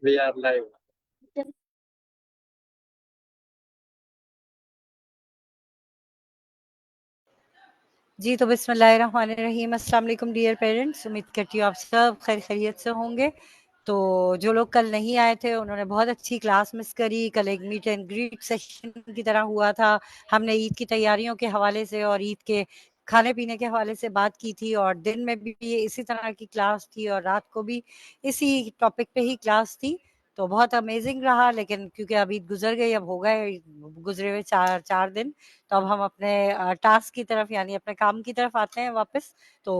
We are live. जी, तो बिस्मिल्लाहिर्रहमानिर्रहीम। अस्सलाम वालेकुम डियर पेरेंट्स, उम्मीद करती हूँ आप सब खैरियत से होंगे। तो जो लोग कल नहीं आए थे उन्होंने बहुत अच्छी क्लास मिस करी। कल एक मीट एंड ग्रीट सेशन की तरह हुआ था। हमने ईद की तैयारियों के हवाले से और ईद के खाने-पीने के हवाले से बात की थी और दिन में भी इसी तरह की क्लास थी और रात को भी इसी टॉपिक पे ही क्लास थी। तो बहुत अमेज़िंग रहा, लेकिन क्योंकि अब ईद गुज़र गई, अब हो गए गुज़रे हुए 4 दिन, तो अब हम अपने टास्क की तरफ यानी अपने काम की तरफ आते हैं वापस। तो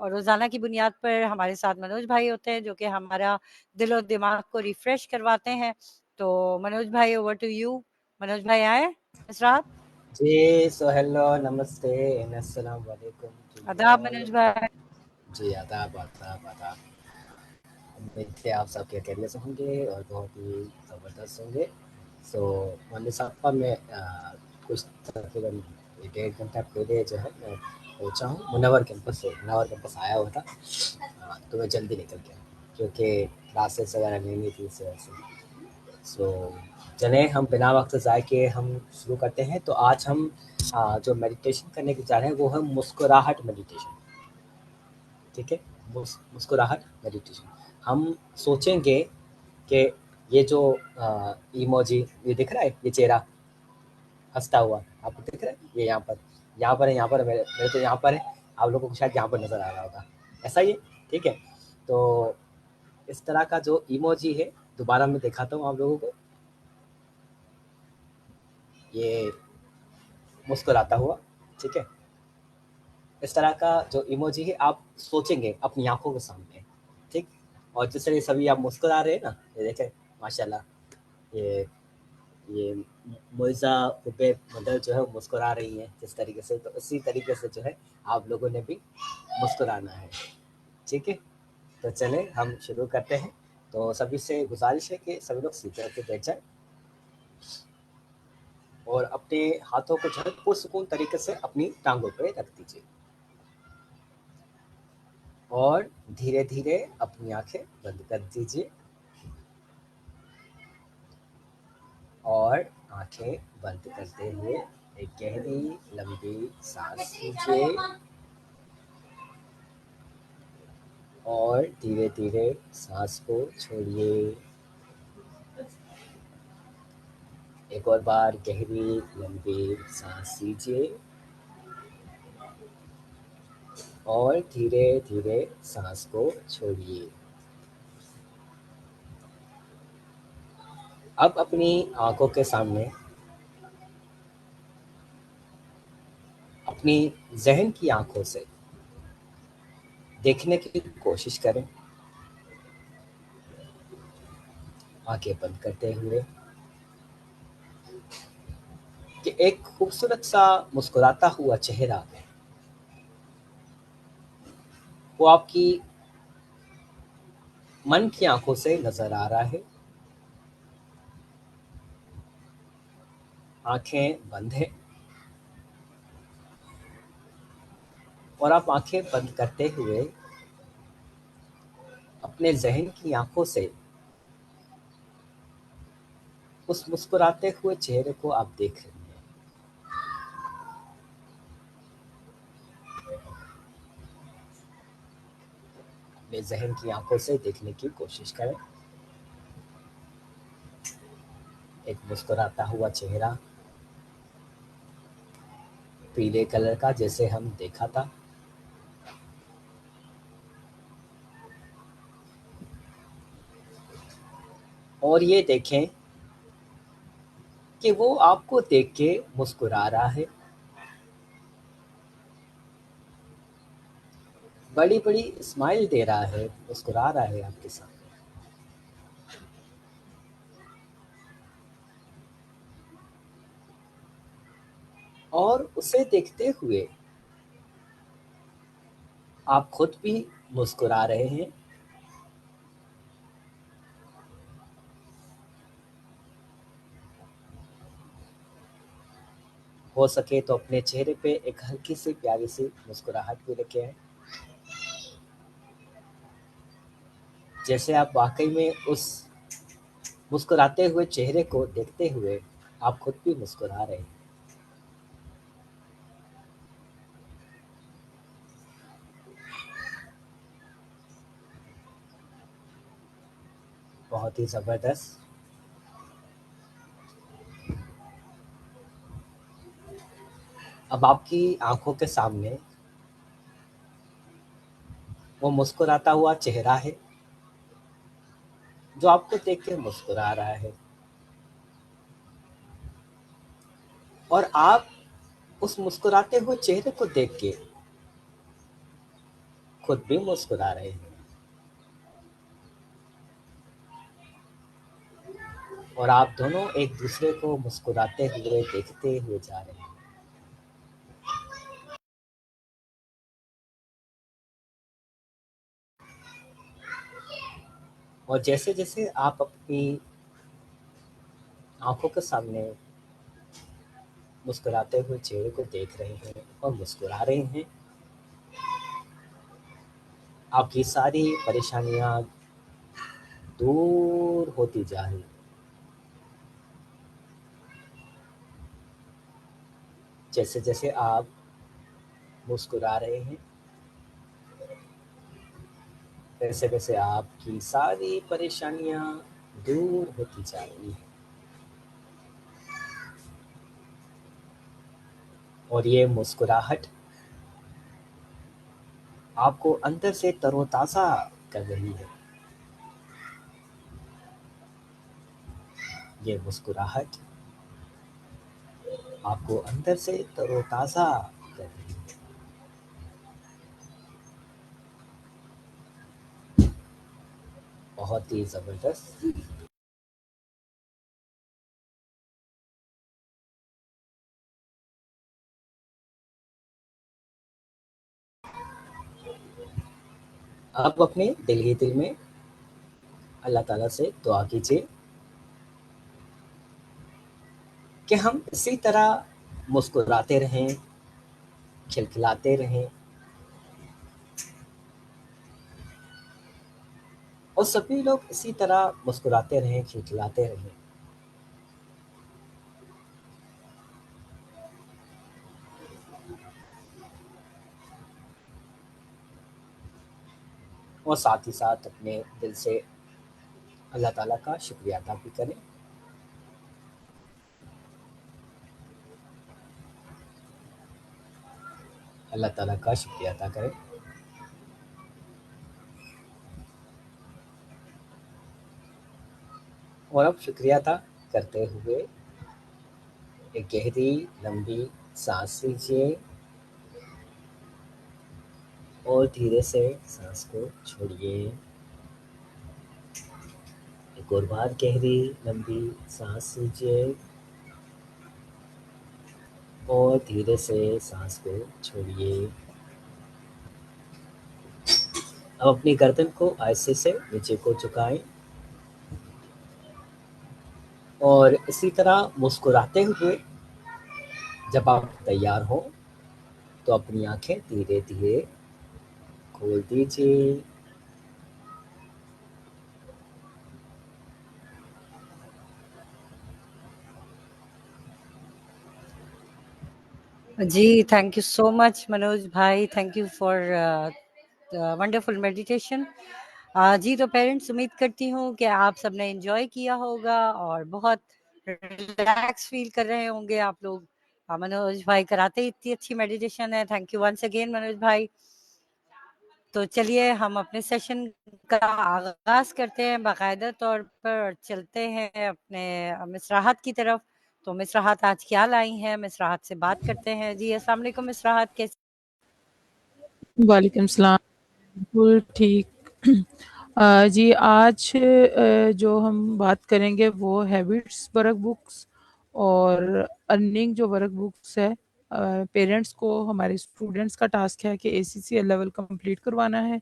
रोज़ाना की बुनियाद पर हमारे साथ मनोज भाई होते हैं जो कि हमारा दिल और दिमाग को रिफ्रेश करवाते हैं। तो मनोज भाई, ओवर टू यू। मनोज भाई आए इस रात? जी, सो हेलो, नमस्ते एंड अस्सलाम वालेकुम टू यू आदाब ऑल। मनोज भाई। जी, आदाब आदाब आदाब। उम्मीद है आप सब के खैरियत से होंगे और बहुत ही ज़बरदस्त होंगे। सो मोहम्मद साफ़ा में कुछ तकरीबन 1.5 घंटा पहले जो है मैं पहुँचा हूँ मुनव्वर कैंपस से। मुनव्वर कैंपस आया हुआ था, तो मैं जल्दी निकल गया क्योंकि क्लासेस वगैरह लेनी थी इस वजह से। सो चलें, हम बिना वक्त ज़ाय के हम शुरू करते हैं। तो आज हम जो मेडिटेशन करने के जा रहे हैं वो है मुस्कुराहट मेडिटेशन। ठीक है, मुस्कुराहट मेडिटेशन। हम सोचेंगे कि ये जो इमोजी ये दिख रहा है, ये चेहरा हंसता हुआ आपको दिख रहा है, ये यहाँ पर है, यहाँ पर मेरे तो यहाँ पर है, आप लोगों को शायद यहाँ पर नज़र आ रहा होगा, ऐसा ही है। ठीक है, तो इस तरह का जो इमोजी है दोबारा मैं दिखाता हूँ आप लोगों को। ये मुस्कुराता हुआ, ठीक है, इस तरह का जो इमोजी है आप सोचेंगे अपनी आंखों के सामने। ठीक, और जिस तरह सभी आप मुस्कुरा रहे हैं ना, ये देखें माशाल्लाह, ये मुइज़ा उबैद मदर जो है वो मुस्कुरा रही हैं जिस तरीके से, तो उसी तरीके से जो है आप लोगों ने भी मुस्कुराना है। ठीक है, तो चलें हम शुरू करते हैं। तो सभी से गुजारिश है कि सभी लोग सीधे होकर बैठ जाएं और अपने हाथों को जो है पुरसुकून तरीके से अपनी टांगों पे रख दीजिए और धीरे धीरे अपनी आंखें बंद कर दीजिए और आंखें बंद करते हुए एक गहरी लंबी सांस लीजिए और धीरे धीरे सांस को छोड़िए। एक और बार गहरी लंबी सांस लीजिए और धीरे धीरे सांस को छोड़िए। अब अपनी आंखों के सामने अपनी जहन की आंखों से देखने की कोशिश करें, आंखें बंद करते हुए, कि एक खूबसूरत सा मुस्कुराता हुआ चेहरा वो आपकी मन की आंखों से नजर आ रहा है। आंखें बंद है और आप आंखें बंद करते हुए अपने जहन की आंखों से उस मुस्कुराते हुए चेहरे को आप देख रहे हैं। अपने जहन की आंखों से देखने की कोशिश करें, एक मुस्कुराता हुआ चेहरा पीले कलर का जैसे हम देखा था। और ये देखें कि वो आपको देख के मुस्कुरा रहा है, बड़ी बड़ी स्माइल दे रहा है, मुस्कुरा रहा है आपके साथ। और उसे देखते हुए आप खुद भी मुस्कुरा रहे हैं। हो सके तो अपने चेहरे पे एक हल्की सी प्यारी सी मुस्कुराहट भी रखें। जैसे आप वाक़ई में उस मुस्कुराते हुए चेहरे को देखते हुए आप खुद भी मुस्कुरा रहे हैं। बहुत ही ज़बरदस्त। अब आपकी आँखों के सामने वो मुस्कुराता हुआ चेहरा है, जो आपको देख के मुस्कुरा रहा है और आप उस मुस्कुराते हुए चेहरे को देख के खुद भी मुस्कुरा रहे हैं और आप दोनों एक-दूसरे को मुस्कुराते हुए देखते हुए जा रहे हैं। और जैसे-जैसे आप अपनी आँखों के सामने मुस्कुराते हुए चेहरे को देख रहे हैं और मुस्कुरा रहे हैं, आपकी सारी परेशानियाँ दूर होती जा रही हैं। जैसे-जैसे आप मुस्कुरा रहे हैं, वैसे-वैसे आपकी सारी परेशानियाँ दूर होती जा रही हैं। और ये मुस्कुराहट आपको अंदर से तरोताज़ा कर रही है। ये मुस्कुराहट आपको अंदर से तरोताज़ा कर रही है। बहुत ही ज़बरदस्त। आप अपने दिल ही दिल में अल्लाह ताला से दुआ कीजिए कि हम इसी तरह मुस्कुराते रहें, खिलखिलाते रहें और सभी लोग इसी तरह मुस्कुराते रहें, खिलखिलाते रहें। और साथ ही साथ अपने दिल से अल्लाह ताला का शुक्रिया अदा भी करें। अल्लाह ताला का शुक्रिया अदा करें। और अब शुक्रिया अदा करते हुए एक गहरी लंबी साँस लीजिए और धीरे से साँस को छोड़िए। एक और बार गहरी लंबी साँस लीजिए और धीरे से साँस को छोड़िए। अब अपनी गर्दन को आहिस्ते से नीचे को झुकाएँ और इसी तरह मुस्कुराते हुए जब आप तैयार हों, तो अपनी आँखें धीरे-धीरे खोल दीजिए। जी, thank you so much Manoj भाई, thank you for wonderful meditation. जी, तो पेरेंट्स उम्मीद करती हूँ कि आप सबने एन्जॉय किया होगा और बहुत रिलैक्स फ़ील कर रहे होंगे आप लोग। मनोज भाई कराते ही इतनी अच्छी मेडिटेशन है, thank you once again Manoj भाई। तो चलिए हम अपने सेशन का आगाज़ करते हैं बाकायदा तौर पर और चलते हैं अपने मिस राहत की तरफ। तो मिस राहत आज क्या लाई हैं? मिस राहत से बात करते हैं। जी, अस्सलाम वालेकुम मिस राहत कैसी वालेकुम सलाम। बिल्कुल ठीक। जी आज जो हम बात करेंगे वो हैबिट्स वर्क बुक्स और अर्निंग जो वर्क बुक्स है। पेरेंट्स को हमारे स्टूडेंट्स का टास्क है कि एसीसी लेवल कंप्लीट करवाना है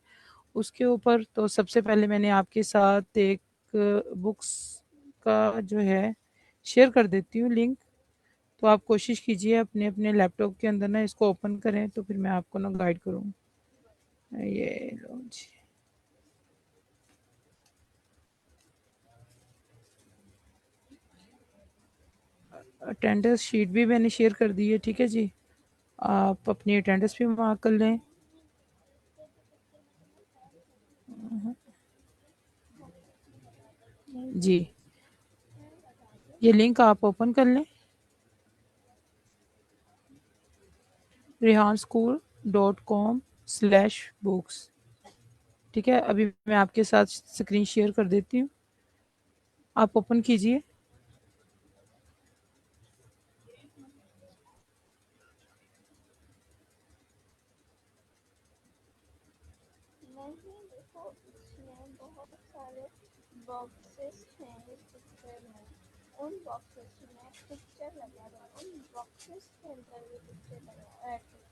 उसके ऊपर। तो सबसे पहले मैंने आपके साथ एक बुक्स का जो है शेयर कर देती हूँ लिंक। तो आप कोशिश कीजिए अपने अपने लैपटॉप के अंदर ना इसको ओपन करें तो फिर मैं आपको ना गाइड करूँ। ये लो जी। अटेंडेंस शीट भी मैंने शेयर कर दी है, ठीक है जी। आप अपनी अटेंडेंस भी मार्क कर लें। जी, ये लिंक आप ओपन कर लें, rehanschool.com/books। ठीक है, अभी मैं आपके साथ स्क्रीन शेयर कर देती हूँ, आप ओपन कीजिए। नहीं, देखो इसमें बहुत सारे बॉक्सेस हैं इस पिक्चर में। उन बॉक्सेस में पिक्चर लगा है, उन बॉक्सेस के अंदर भी पिक्चर लगा ऐड करके।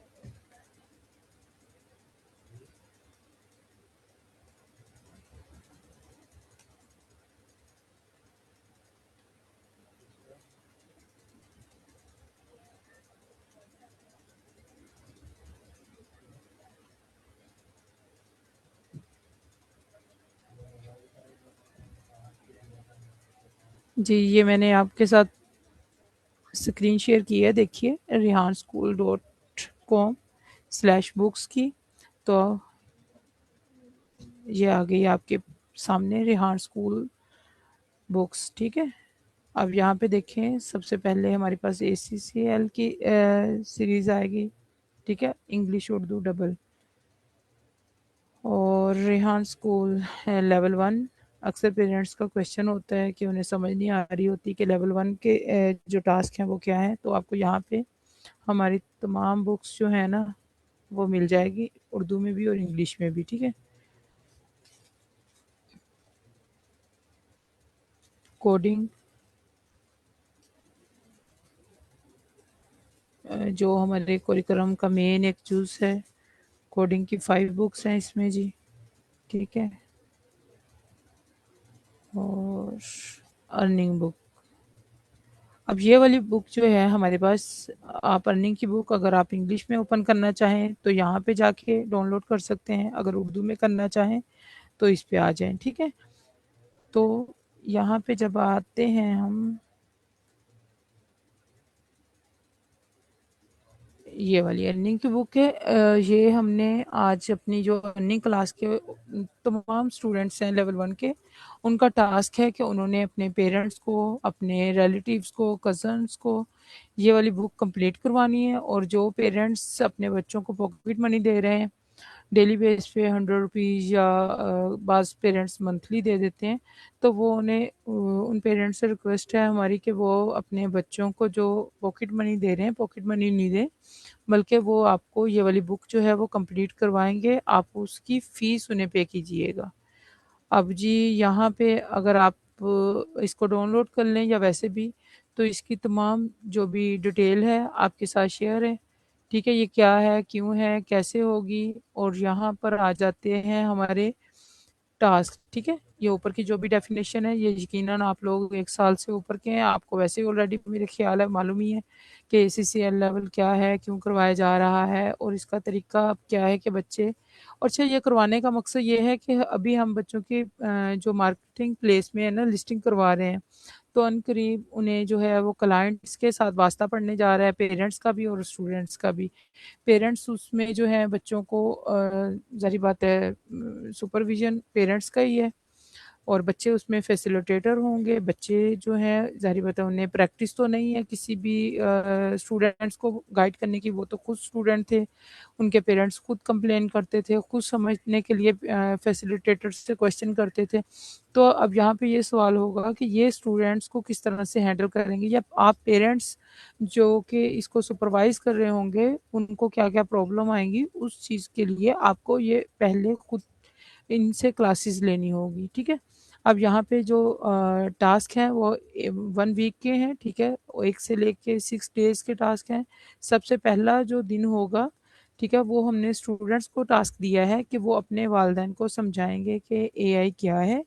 जी, ये मैंने आपके साथ स्क्रीन शेयर की है, देखिए rehanschool.com/books की। तो ये आ गई आपके सामने रेहान स्कूल बुक्स, ठीक है। अब यहाँ पे देखें, सबसे पहले हमारे पास ACCL की सीरीज़ आएगी, ठीक है, इंग्लिश उर्दू डबल। और रेहान स्कूल है लेवल 1। अक्सर पेरेंट्स का क्वेश्चन होता है कि उन्हें समझ नहीं आ रही होती कि लेवल 1 के जो टास्क हैं वो क्या हैं। तो आपको यहाँ पे हमारी तमाम बुक्स जो है ना वो मिल जाएगी, उर्दू में भी और इंग्लिश में भी, ठीक है। कोडिंग, जो हमारे कोरिकुलम का मेन एक चूज है, कोडिंग की 5 बुक्स हैं इसमें जी, ठीक है। और अर्निंग बुक, अब ये वाली बुक जो है हमारे पास, आप अर्निंग की बुक अगर आप इंग्लिश में ओपन करना चाहें तो यहाँ पे जाके डाउनलोड कर सकते हैं, अगर उर्दू में करना चाहें तो इस पे आ जाएं, ठीक है। तो यहाँ पे जब आते हैं हम, ये वाली अर्निंग की बुक है। ये हमने आज अपनी जो अर्निंग क्लास के तमाम स्टूडेंट्स हैं लेवल 1 के, उनका टास्क है कि उन्होंने अपने पेरेंट्स को, अपने रिलेटिव्स को, कज़न्स को ये वाली बुक कंप्लीट करवानी है। और जो पेरेंट्स अपने बच्चों को पॉकेट मनी दे रहे हैं डेली बेस पे 100 रुपीज़, या बाज़ पेरेंट्स मंथली दे देते हैं, तो वो उन्हें उन पेरेंट्स से रिक्वेस्ट है हमारी कि वो अपने बच्चों को जो पॉकेट मनी दे रहे हैं, पॉकेट मनी नहीं दें, बल्कि वो आपको ये वाली बुक जो है वो कंप्लीट करवाएंगे, आप उसकी फ़ीस उन्हें पे कीजिएगा। अब जी यहाँ पे अगर आप इसको डाउनलोड कर लें या वैसे भी, तो इसकी तमाम जो भी डिटेल है आपके साथ शेयर है, ठीक है। ये क्या है, क्यों है, कैसे होगी, और यहाँ पर आ जाते हैं हमारे टास्क, ठीक है। ये ऊपर की जो भी डेफिनेशन है, ये यकीनन आप लोग 1 साल से ऊपर के हैं, आपको वैसे ही ऑलरेडी मेरे ख्याल है मालूम ही है कि ACCL लेवल क्या है, क्यों करवाया जा रहा है, और इसका तरीका अब क्या है कि बच्चे, और अच्छा ये करवाने का मकसद ये है कि अभी हम बच्चों की जो मार्केटिंग प्लेस में है ना लिस्टिंग करवा रहे हैं, तो अनकरीब उन्हें जो है वो क्लाइंट्स के साथ वास्ता पड़ने जा रहा है, पेरेंट्स का भी और स्टूडेंट्स का भी। पेरेंट्स उसमें जो है बच्चों को ज़ाहिर बात है सुपरविज़न पेरेंट्स का ही है, और बच्चे उसमें फैसिलिटेटर होंगे। बच्चे जो हैं ज़ाहिर बात है उन्हें प्रैक्टिस तो नहीं है किसी भी स्टूडेंट्स को गाइड करने की, वो तो खुद स्टूडेंट थे, उनके पेरेंट्स खुद कंप्लेन करते थे, खुद समझने के लिए फैसिलिटेटर से क्वेश्चन करते थे। तो अब यहाँ पे ये सवाल होगा कि ये स्टूडेंट्स को किस तरह से हैंडल करेंगे, या आप पेरेंट्स जो कि इसको सुपरवाइज कर रहे होंगे उनको क्या क्या प्रॉब्लम आएंगी, उस चीज़ के लिए आपको ये पहले खुद इनसे क्लासेस लेनी होगी, ठीक है। अब यहाँ पे जो टास्क हैं वो 1 वीक के हैं, ठीक है, 1 से लेके 6 डेज के टास्क हैं। सबसे पहला जो दिन होगा, ठीक है, वो हमने स्टूडेंट्स को टास्क दिया है कि वो अपने वालिदैन को समझाएंगे कि AI क्या है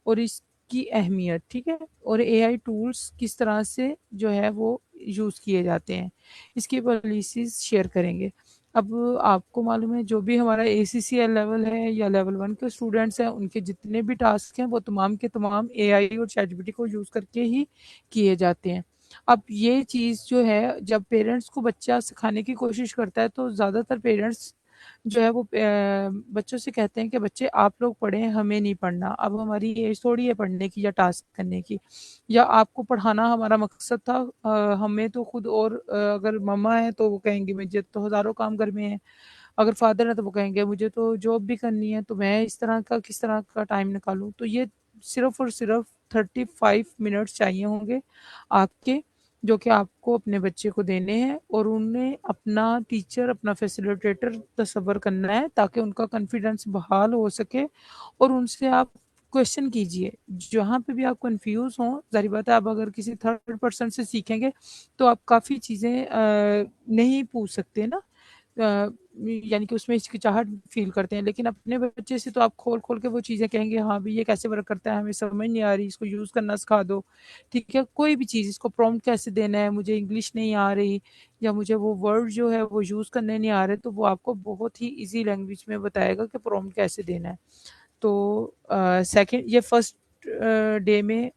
और इसकी अहमियत, ठीक है, और AI टूल्स किस तरह से जो है वो यूज़ किए जाते हैं, इसकी पॉलिसीज़ शेयर करेंगे। अब आपको मालूम है जो भी हमारा ACCL लेवल है या लेवल 1 के स्टूडेंट्स हैं, उनके जितने भी टास्क हैं वो तमाम के तमाम AI और ChatGPT को यूज़ करके ही किए जाते हैं। अब ये चीज़ जो है जब पेरेंट्स को बच्चा सिखाने की कोशिश करता है तो ज़्यादातर पेरेंट्स जो है वो बच्चों से कहते हैं कि बच्चे आप लोग पढ़ें, हमें नहीं पढ़ना, अब हमारी एज थोड़ी है पढ़ने की या टास्क करने की, या आपको पढ़ाना हमारा मकसद था। हमें तो खुद और अगर मम्मा है तो वो कहेंगे मुझे तो हज़ारों काम घर में हैं, अगर फादर है तो वो कहेंगे मुझे तो जॉब भी करनी है, तो मैं इस तरह का किस तरह का टाइम निकालूँ। तो ये सिर्फ़ और सिर्फ़ 35 मिनट्स चाहिए होंगे आपके, जो कि आपको अपने बच्चे को देने हैं, और उन्हें अपना टीचर, अपना फैसिलिटेटर तस्वर करना है ताकि उनका कॉन्फिडेंस बहाल हो सके, और उनसे आप क्वेश्चन कीजिए। जहाँ पे भी आप कन्फ्यूज़ हों, ज़ाहिर बात है आप अगर किसी थर्ड पर्सन से सीखेंगे तो आप काफ़ी चीज़ें नहीं पूछ सकते ना, यानी कि उसमें हिचकिचाहट फ़ील करते हैं, लेकिन अपने बच्चे से तो आप खोल-खोल के वो चीज़ें कहेंगे, हाँ भई ये कैसे वर्क करता है, हमें समझ नहीं आ रही, इसको यूज़ करना सिखा दो, ठीक है? कोई भी चीज़, इसको प्रॉम्प्ट कैसे देना है, मुझे इंग्लिश नहीं आ रही, या मुझे वो वर्ड जो है वो यूज़ करने नहीं आ रहे, तो वो आपको बहुत ही ईज़ी लैंग्वेज में बताएगा कि प्रॉम्प्ट कैसे देना है। तो सेकंड ये फर्स्ट डे में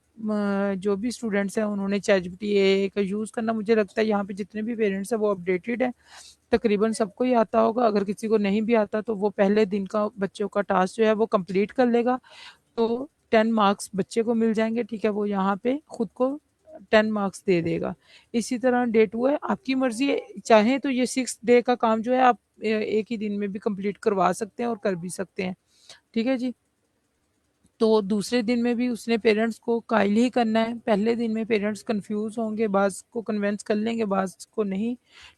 जो भी स्टूडेंट्स हैं उन्होंने चैटजीपीटी एआई का यूज़ करना, मुझे लगता है यहाँ पे जितने भी पेरेंट्स हैं वो अपडेटेड हैं, तकरीबन सबको ही आता होगा। अगर किसी को नहीं भी आता तो वो पहले दिन का बच्चों का टास्क जो है वो कंप्लीट कर लेगा, तो 10 मार्क्स बच्चे को मिल जाएंगे, ठीक है? वो यहाँ पे खुद को 10 मार्क्स दे देगा। इसी तरह डे 2 है, आपकी मर्जी है, चाहे तो ये 6 डे का काम जो है आप एक ही दिन में भी कंप्लीट करवा सकते हैं और कर भी सकते हैं, ठीक है जी? तो दूसरे दिन में भी उसने पेरेंट्स को कायल ही करना है। पहले दिन में पेरेंट्स कंफ्यूज होंगे, बाज़ को कन्विंस कर लेंगे, बाज़ को नहीं,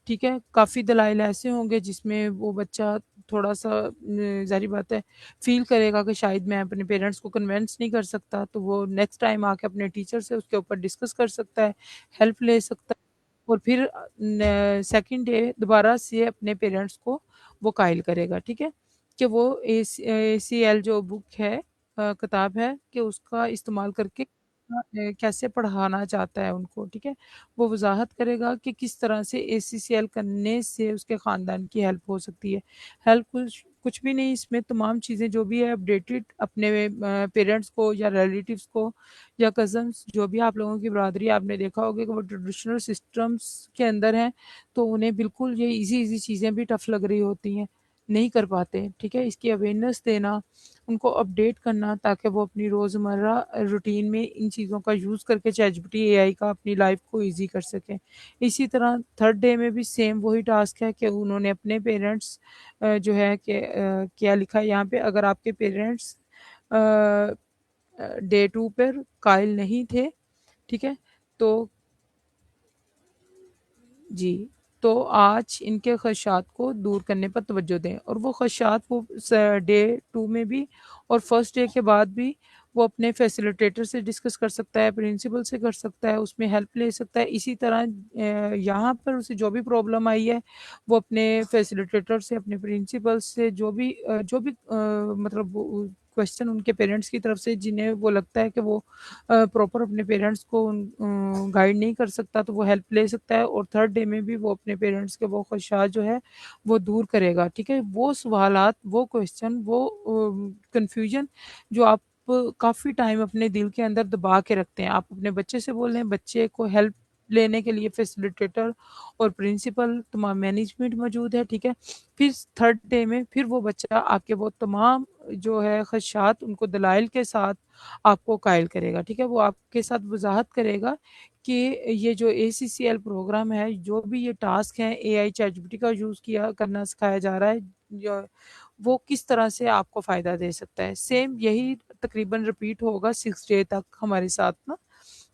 ठीक है? काफ़ी दलाइल ऐसे होंगे जिसमें वो बच्चा थोड़ा-सा ज़ाहिर बात है फ़ील करेगा कि शायद मैं अपने पेरेंट्स को कन्विंस नहीं कर सकता, तो वो नेक्स्ट टाइम आके अपने टीचर से उसके ऊपर डिस्कस कर सकता है, हेल्प ले सकता है, और फिर सेकंड डे दोबारा से अपने पेरेंट्स को वो कायल करेगा, ठीक है? कि वो एसीएल जो बुक है, किताब है, कि उसका इस्तेमाल करके कैसे पढ़ाना चाहता है उनको, ठीक है? वो वज़ाहत करेगा कि किस तरह से एसीसीएल करने से उसके ख़ानदान की हेल्प हो सकती है। हेल्प कुछ कुछ भी नहीं, इसमें तमाम चीज़ें जो भी है अपडेटेड अपने पेरेंट्स को या रिलेटिव्स को या कज़न्स, जो भी आप लोगों की बरादरी है, आपने देखा होगा कि वो ट्रेडिशनल सिस्टम्स के अंदर हैं, तो उन्हें बिल्कुल ये ईज़ी-ईज़ी चीज़ें भी टफ़ लग रही होती हैं, नहीं कर पाते, ठीक है? इसकी अवेयरनेस देना, उनको अपडेट करना ताकि वो अपनी रोज़मर्रा रूटीन में इन चीज़ों का यूज़ करके चैटजीपीटी एआई का अपनी लाइफ को ईज़ी कर सकें। इसी तरह थर्ड डे में भी सेम वही टास्क है कि उन्होंने अपने पेरेंट्स जो है कि क्या लिखा है यहाँ पे, अगर आपके पेरेंट्स अ डे 2 पर कायल नहीं थे, ठीक है? तो जी, तो आज इनके ख़दशात को दूर करने पर तवज्जो दें, और वो ख़दशात वो डे 2 में भी और फर्स्ट डे के बाद भी वो अपने फैसिलिटेटर से डिस्कस कर सकता है, प्रिंसिपल से कर सकता है, उसमें हेल्प ले सकता है। इसी तरह यहाँ पर उसे जो भी प्रॉब्लम आई है, वो अपने फैसिलिटेटर से, अपने प्रिंसिपल से मतलब क्वेश्चन उनके पेरेंट्स की तरफ से जिन्हें वो लगता है कि वो प्रॉपर अपने पेरेंट्स को गाइड नहीं कर सकता, तो वो हेल्प ले सकता है, और थर्ड डे में भी वो अपने पेरेंट्स के वो ख़दशात जो है वो दूर करेगा, ठीक है? वो सवालात, वो क्वेश्चन, वो कन्फ्यूजन जो आप काफ़ी टाइम अपने दिल के अंदर दबा के रखते हैं, आप अपने बच्चे से बोल रहे हैं, बच्चे को हेल्प लेने के लिए फैसिलिटेटर और प्रिंसिपल तमाम मैनेजमेंट मौजूद है, ठीक है? फिर थर्ड डे में फिर वो बच्चा आपके वो तमाम जो है ख़दशात उनको दलाइल के साथ आपको कायल करेगा, ठीक है? वो आपके साथ वज़ाहत करेगा कि ये जो एसीसीएल प्रोग्राम है, जो भी ये टास्क हैं, एआई चैटजीपीटी का यूज़ किया करना सिखाया जा रहा है, य वो किस तरह से आपको फ़ायदा दे सकता है। सेम यही तकरीबन रिपीट होगा 6 डे तक हमारे साथ ना,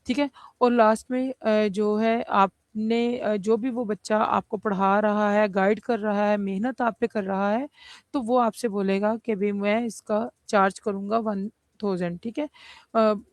ठीक है? और लास्ट में जो है आपने जो भी वो बच्चा आपको पढ़ा रहा है, गाइड कर रहा है, मेहनत आप पे कर रहा है, तो वो आपसे बोलेगा कि भई मैं इसका चार्ज करूँगा 1000, ठीक है?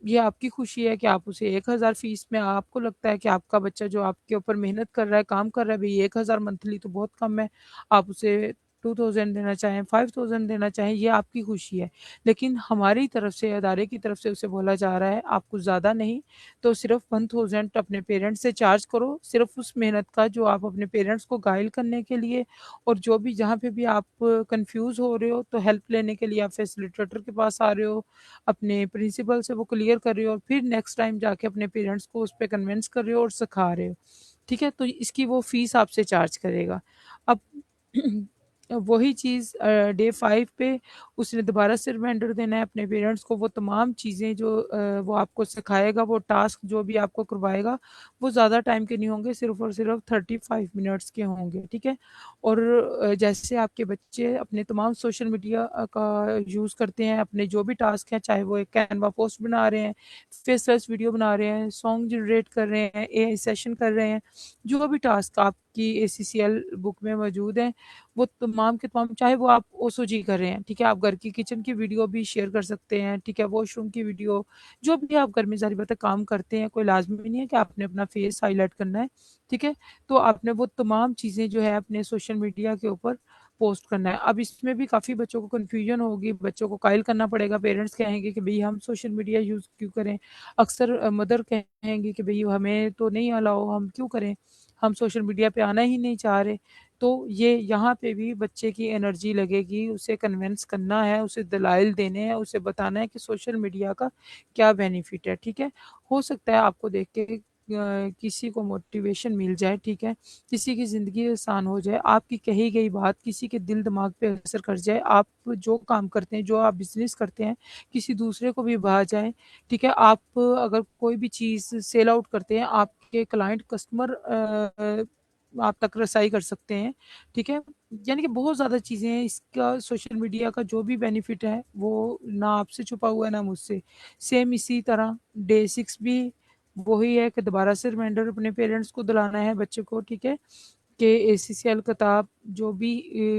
ये आपकी खुशी है कि आप उसे 1000 फीस में, आपको लगता है कि आपका बच्चा जो आपके ऊपर मेहनत कर रहा है, काम कर रहा है, भई 1000 मंथली तो बहुत कम है, आप उसे 2000 देना चाहें, 5000 देना चाहें, ये आपकी खुशी है। लेकिन हमारी तरफ से, अदारे की तरफ से उसे बोला जा रहा है, आप कुछ ज़्यादा नहीं तो सिर्फ 1000 अपने पेरेंट्स से चार्ज करो, सिर्फ उस मेहनत का जो आप अपने पेरेंट्स को गाइड करने के लिए, और जो भी जहाँ पे भी आप कंफ्यूज हो रहे हो तो हेल्प लेने के लिए आप फैसिलिटेटर के पास आ रहे हो, अपने प्रिंसिपल से वो क्लियर कर रहे हो, और फिर नेक्स्ट टाइम जाके अपने पेरेंट्स को उस पर कन्विंस कर रहे हो और सिखा रहे हो। ठीक है, तो इसकी वो फीस आपसे चार्ज करेगा। अब वही चीज़ डे 5 पे उसने दोबारा से रिमाइंडर देना है अपने पेरेंट्स को, वो तमाम चीज़ें जो वो आपको सिखाएगा, वो टास्क जो भी आपको करवाएगा, वो ज़्यादा टाइम के नहीं होंगे, सिर्फ और सिर्फ 35 मिनट्स के होंगे। ठीक है, और जैसे आपके बच्चे अपने तमाम सोशल मीडिया का यूज़ करते हैं, अपने जो भी टास्क हैं, चाहे वो एक कैनवा पोस्ट बना रहे हैं, फेसलेस वीडियो बना रहे हैं, सॉन्ग जनरेट कर रहे हैं, एआई सेशन कर रहे हैं, जो भी टास्क आपकी एसीसीएल बुक में मौजूद हैं, वो तमाम के तमाम, चाहे वो आप ओसोजी कर रहे हैं, ठीक है, आप घर की किचन की वीडियो भी शेयर कर सकते हैं, ठीक है, वॉशरूम की वीडियो, जो भी आप घर में सारी बातें काम करते हैं, कोई लाजमी नहीं है कि आपने अपना फेस हाईलाइट करना है। ठीक है, तो आपने वो तमाम चीज़ें जो है अपने सोशल मीडिया के ऊपर पोस्ट करना है। अब इसमें भी काफ़ी बच्चों को कन्फ्यूजन होगी, बच्चों को कायल करना पड़ेगा, पेरेंट्स कहेंगे कि भई हम सोशल मीडिया यूज़ क्यों करें? अक्सर मदर कहेंगी कि भई हमें तो नहीं अलाउ, हम क्यों करें? हम सोशल मीडिया पे आना ही नहीं चाह रहे। तो ये यहाँ पे भी बच्चे की एनर्जी लगेगी, उसे कन्विंस करना है, उसे दलाइल देने हैं, उसे बताना है कि सोशल मीडिया का क्या बेनिफिट है। ठीक है, हो सकता है आपको देख के किसी को मोटिवेशन मिल जाए, ठीक है, किसी की ज़िंदगी आसान हो जाए, आपकी कही गई बात किसी के दिल दिमाग पे असर कर जाए, आप जो काम करते हैं, जो आप बिज़नेस करते हैं, किसी दूसरे को भी भा जाए। ठीक है, आप अगर कोई भी चीज़ सेल आउट करते हैं, आपके क्लाइंट कस्टमर आप तक रसाई कर सकते हैं। ठीक है, यानी कि बहुत ज़्यादा चीज़ें हैं, इसका सोशल मीडिया का जो भी बेनिफिट है वो ना आपसे छुपा हुआ है ना मुझसे। सेम इसी तरह डे 6 भी वही है कि दोबारा से रिमाइंडर अपने पेरेंट्स को दिलाना है बच्चे को, ठीक है, कि एसीसीएल किताब जो भी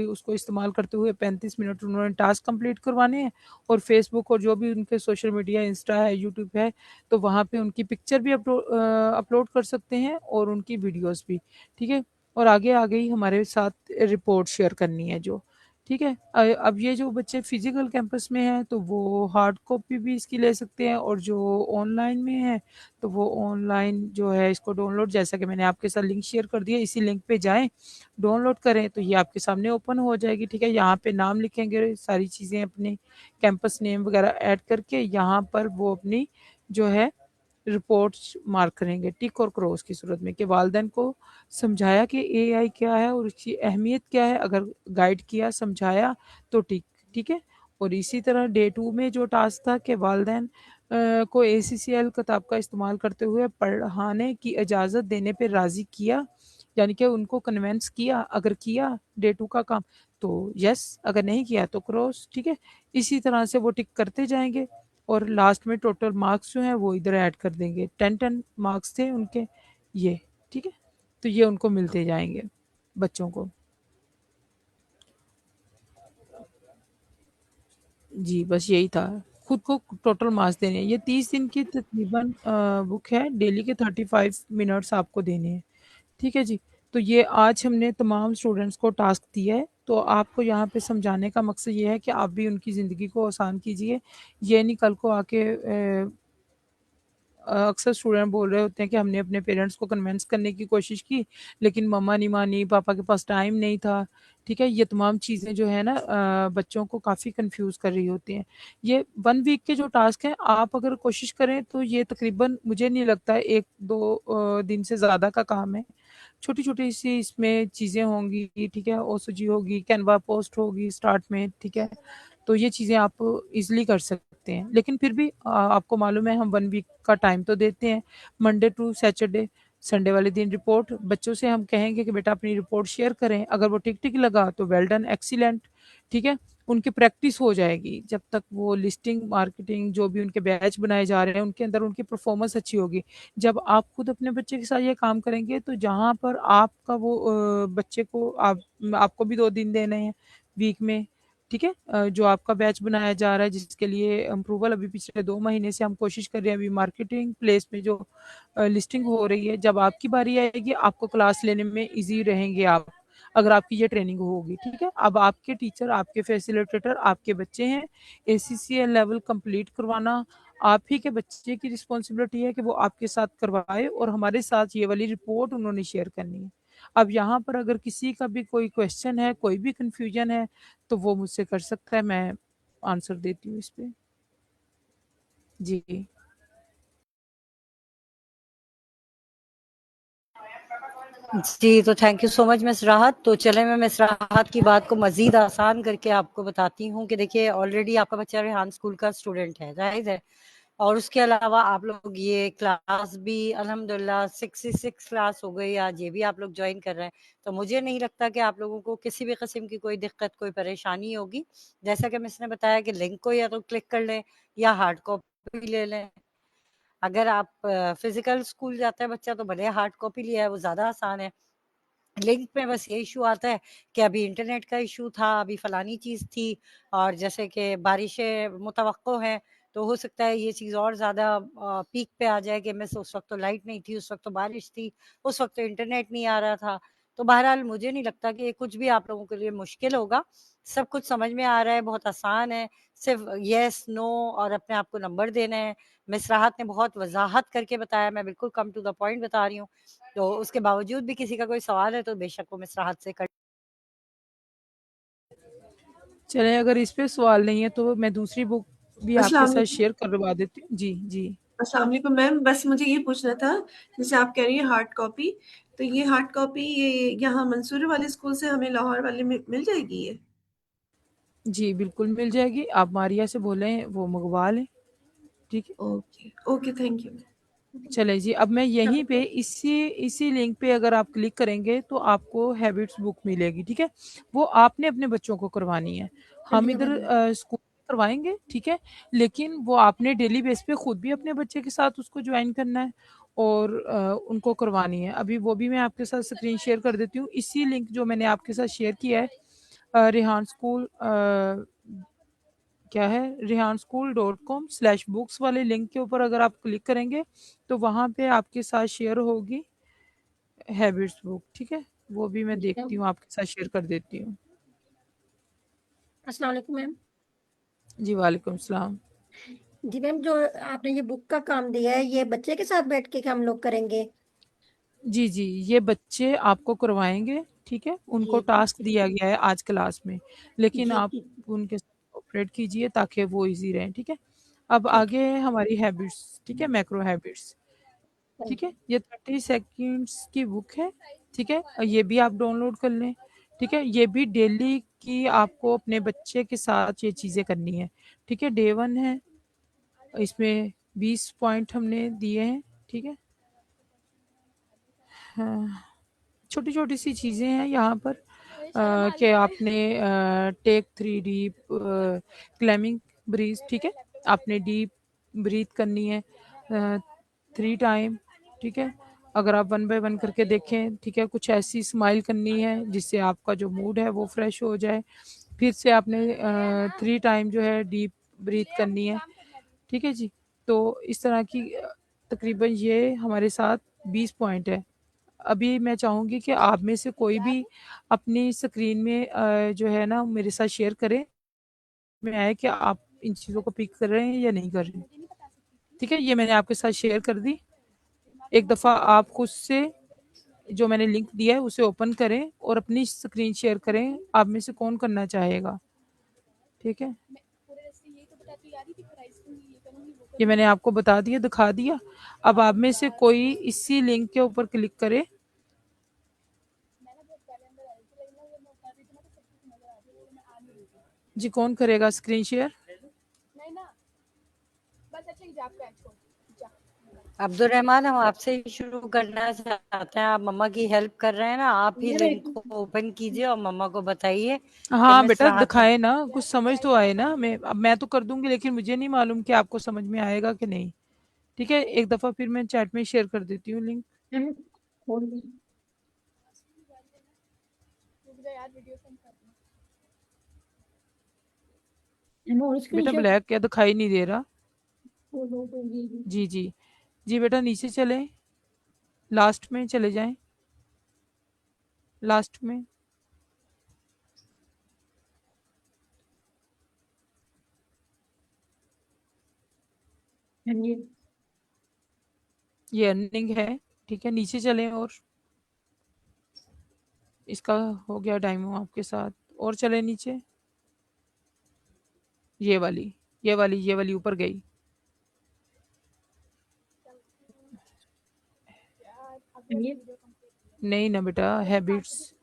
उसको इस्तेमाल करते हुए 35 मिनट उन्होंने टास्क कंप्लीट करवाने हैं, और फेसबुक और जो भी उनके सोशल मीडिया, इंस्टा है, यूट्यूब है, तो वहाँ पे उनकी पिक्चर भी अपलोड कर सकते हैं और उनकी वीडियोस भी। ठीक है, और आगे आगे ही हमारे साथ रिपोर्ट शेयर करनी है जो। ठीक है, अब ये जो बच्चे फिजिकल कैंपस में हैं तो वो हार्ड कॉपी भी इसकी ले सकते हैं, और जो ऑनलाइन में है तो वो ऑनलाइन जो है इसको डाउनलोड, जैसा कि मैंने आपके साथ लिंक शेयर कर दिया, इसी लिंक पे जाएं, डाउनलोड करें तो ये आपके सामने ओपन हो जाएगी। ठीक है, यहाँ पे नाम लिखेंगे, सारी चीज़ें अपने कैंपस नेम वगैरह ऐड करके यहाँ पर वो अपनी जो है रिपोर्ट्स मार्क करेंगे टिक और क्रॉस की सूरत में, कि वालिदैन को समझाया कि एआई क्या है और उसकी अहमियत क्या है, अगर गाइड किया, समझाया तो टिक। ठीक है, और इसी तरह डे 2 में जो टास्क था कि वालिदैन को एसीसीएल किताब का इस्तेमाल करते हुए पढ़ाने की इजाज़त देने पे राज़ी किया, यानी कि उनको कन्विंस किया, अगर किया डे 2 का काम तो यस, अगर नहीं किया तो क्रॉस। ठीक है, इसी तरह से वो टिक करते जाएंगे, और लास्ट में टोटल मार्क्स जो हैं वो इधर ऐड कर देंगे, 10 मार्क्स थे उनके ये। ठीक है, तो ये उनको मिलते जाएंगे बच्चों को। जी, बस यही था। खुद को टोटल मार्क्स देने हैं। ये 30 दिन की तकरीबन बुक है, डेली के 35 मिनट्स आपको देने हैं। ठीक है जी, तो ये आज हमने तमाम स्टूडेंट्स को टास्क दिया है, तो आपको यहाँ पे समझाने का मकसद ये है कि आप भी उनकी ज़िंदगी को आसान कीजिए। ये नहीं कल को आके अक्सर स्टूडेंट बोल रहे होते हैं कि हमने अपने पेरेंट्स को कन्विंस करने की कोशिश की, लेकिन मम्मा नहीं मानी, पापा के पास टाइम नहीं था। ठीक है, ये तमाम चीज़ें जो है ना बच्चों को काफ़ी कंफ्यूज कर रही होती हैं। ये 1 वीक के जो टास्क हैं, आप अगर कोशिश करें तो ये तकरीबन मुझे नहीं लगता है 1-2 दिन से ज़्यादा का काम है। छोटी-छोटी सी इसमें चीज़ें होंगी, ठीक है, ओसीजी होगी, कैनवा पोस्ट होगी स्टार्ट में, ठीक है, तो ये चीज़ें आप इजीली कर सकते हैं। लेकिन फिर भी आपको मालूम है हम 1 वीक का टाइम तो देते हैं, मंडे टू सैटरडे, संडे वाले दिन रिपोर्ट बच्चों से हम कहेंगे कि बेटा अपनी रिपोर्ट शेयर करें, अगर वो टिक टिक लगा तो वेल डन, एक्सीलेंट। ठीक है, उनकी प्रैक्टिस हो जाएगी, जब तक वो लिस्टिंग मार्केटिंग जो भी उनके बैच बनाए जा रहे हैं उनके अंदर उनकी परफॉर्मेंस अच्छी होगी। जब आप खुद अपने बच्चे के साथ ये काम करेंगे तो जहाँ पर आपका वो बच्चे को आपको भी 2 दिन देने हैं वीक में। ठीक है, जो आपका बैच बनाया जा रहा है जिसके लिए अप्रूवल अभी पिछले 2 महीने से हम कोशिश कर रहे हैं, अभी मार्केटिंग प्लेस में जो लिस्टिंग हो रही है, जब आपकी बारी आएगी आपको क्लास लेने में ईज़ी रहेंगे आप। अगर आपकी ये ट्रेनिंग होगी, ठीक है। अब आपके टीचर, आपके फैसिलिटेटर आपके बच्चे हैं, ACCA लेवल कंप्लीट करवाना आप ही के बच्चे की रिस्पॉन्सिबिलिटी है कि वो आपके साथ करवाए और हमारे साथ ये वाली रिपोर्ट उन्होंने शेयर करनी है। अब यहाँ पर अगर किसी का भी कोई क्वेश्चन है, कोई भी कंफ्यूजन है, तो वो मुझसे कर सकता है, मैं आंसर देती हूँ इस पे। जी। जी, तो thank you so much miss राहत। तो चले मैं मिस राहत की बात को मज़ीद आसान करके आपको बताती हूँ कि देखिए ऑलरेडी आपका बच्चा रेहान स्कूल का स्टूडेंट है, जाहिर है। और उसके अलावा आप लोग ये क्लास भी अल्हम्दुलिल्लाह 66 क्लास हो गई आज, ये भी आप लोग जॉइन कर रहे हैं। तो मुझे नहीं लगता कि आप लोगों को किसी भी किस्म की कोई दिक्कत, कोई परेशानी होगी। जैसा कि मिस ने बताया कि लिंक को या तो क्लिक कर लें या हार्ड कॉपी ले लें। अगर आप फिजिकल स्कूल जाता है बच्चा तो भले हार्ड कॉपी लिया है, वो ज़्यादा आसान है। लिंक में बस ये इशू आता है कि अभी इंटरनेट का इशू था, अभी फलानी चीज़ थी और जैसे कि बारिशें मुतवक्को हैं, तो हो सकता है ये चीज़ और ज़्यादा पीक पे आ जाए कि मिस उस वक्त तो लाइट नहीं थी, उस वक्त तो बारिश थी, उस वक्त तो इंटरनेट नहीं आ रहा था। तो बहरहाल मुझे नहीं लगता कि ये कुछ भी आप लोगों के लिए मुश्किल होगा। सब कुछ समझ में आ रहा है, बहुत आसान है। सिर्फ येस, नो और अपने आप को नंबर देने हैं। मिस राहत ने बहुत वज़ाहत करके बताया, मैं बिल्कुल कम टू द पॉइंट बता रही हूँ। तो उसके बावजूद भी किसी का कोई सवाल है तो बेशक वो मिस राहत से कर। चले, अगर इस पे सवाल नहीं है तो मैं दूसरी बुक भी आपके अस्सलाम साथ वालेकुम। शेयर करवा देती हूँ। जी जी। अस्सलाम वालेकुम मैम, बस मुझे ये पूछना था, जैसे आप कह रही हैं हार्ड कॉपी, तो ये हार्ड कॉपी ये यहाँ मंसूरी वाले स्कूल से हमें लाहौर वाले में मिल जाएगी ये? जी बिल्कुल मिल जाएगी, आप मारिया से बोलें वो मंगवा लें, ठीक है। Okay okay, thank you. चले जी, अब मैं यहीं पे इसी इसी लिंक पे अगर आप क्लिक करेंगे तो आपको हैबिट्स बुक मिलेगी, ठीक है। वो आपने अपने बच्चों को करवानी है, हम इधर स्कूल में करवाएंगे, ठीक है। लेकिन वो आपने डेली बेस पे खुद भी अपने बच्चे के साथ उसको ज्वाइन करना है और उनको करवानी है। अभी वो भी मैं आपके साथ स्क्रीन शेयर कर देती हूँ, इसी लिंक जो मैंने आपके साथ शेयर किया है, रेहान स्कूल क्या है, rehanschool.com/books वाले लिंक के ऊपर अगर आप क्लिक करेंगे तो वहाँ पे आपके साथ शेयर होगी हैबिट्स बुक, ठीक है। वो भी मैं देखती हूँ, आपके साथ शेयर कर देती हूँ। अस्सलाम वालेकुम मैम। जी वालेकुम सलाम। जी मैम, जो आपने ये बुक का काम दिया है ये बच्चे के साथ बैठ के हम लोग करेंगे? जी जी, ये बच्चे आपको करवाएंगे, ठीक है। उनको जी टास्क दिया गया है आज क्लास में, लेकिन जी आप जी, उनके साथ ऑपरेट कीजिए ताकि वो इजी रहें, ठीक है। अब ठीक आगे है हमारी हैबिट्स, ठीक है, मैक्रो हैबिट्स, है। ठीक है। ये 30 सेकेंड्स की बुक है, ठीक है। और ये भी आप डाउनलोड कर लें, ठीक है। ये भी डेली की आपको अपने बच्चे के साथ ये चीज़ें करनी है, ठीक है। डे 1 है, इसमें 20 पॉइंट हमने दिए हैं, ठीक है। हाँ, छोटी छोटी सी चीज़ें हैं यहाँ पर कि आपने टेक 3 डीप क्लाइमिंग ब्रीज, ठीक है। आपने डीप ब्रीथ करनी है 3 टाइम, ठीक है। अगर आप 1 बाय 1 करके देखें, ठीक है, कुछ ऐसी स्माइल करनी है जिससे आपका जो मूड है वो फ्रेश हो जाए। फिर से आपने 3 टाइम जो है डीप ब्रीथ करनी है, ठीक है जी। तो इस तरह की तकरीबन ये हमारे साथ 20 पॉइंट है। अभी मैं चाहूँगी कि आप में से कोई भी अपनी स्क्रीन में जो है ना मेरे साथ शेयर करें, में आए कि आप इन चीज़ों को पिक कर रहे हैं या नहीं कर रहे हैं, ठीक है। ये मैंने आपके साथ शेयर कर दी। एक दफ़ा आप खुद से जो मैंने लिंक दिया है उसे ओपन करें और अपनी स्क्रीन शेयर करें, आप में से कौन करना चाहेगा, ठीक है। ये मैंने आपको बता दिया, दिखा दिया। अब आप में से कोई इसी लिंक के ऊपर क्लिक करे। जी कौन करेगा स्क्रीन शेयर? अब्दुल रहमान, हम आपसे ही शुरू करना चाहते हैं। आप मम्मा की हेल्प कर रहे हैं ना, आप ही लिंक को ओपन कीजिए और मम्मा को बताइए कि हाँ मिस बेटा राहत ने। दिखाए ना, कुछ समझ तो आए ना। मैं तो कर दूंगी, लेकिन मुझे नहीं मालूम कि आपको समझ में आएगा कि नहीं, ठीक है। एक दफ़ा फिर मैं चैट में शेयर कर देती हूँ लिंक। मैम, खोल दी। मैम, और बेटा स्क्रीनशॉट ब्लैक क्या दिखाई नहीं दे रहा? खोलो तो ये जी जी। जी बेटा नीचे चलें, लास्ट में चले जाएं, लास्ट में। हाँ जी। ये अर्निंग है, ठीक है। नीचे चलें और इसका हो गया टाइम आपके साथ, और चले नीचे। ये वाली, ये वाली ऊपर गई। हाँ जी। नहीं ना बेटा, हैबिट्स,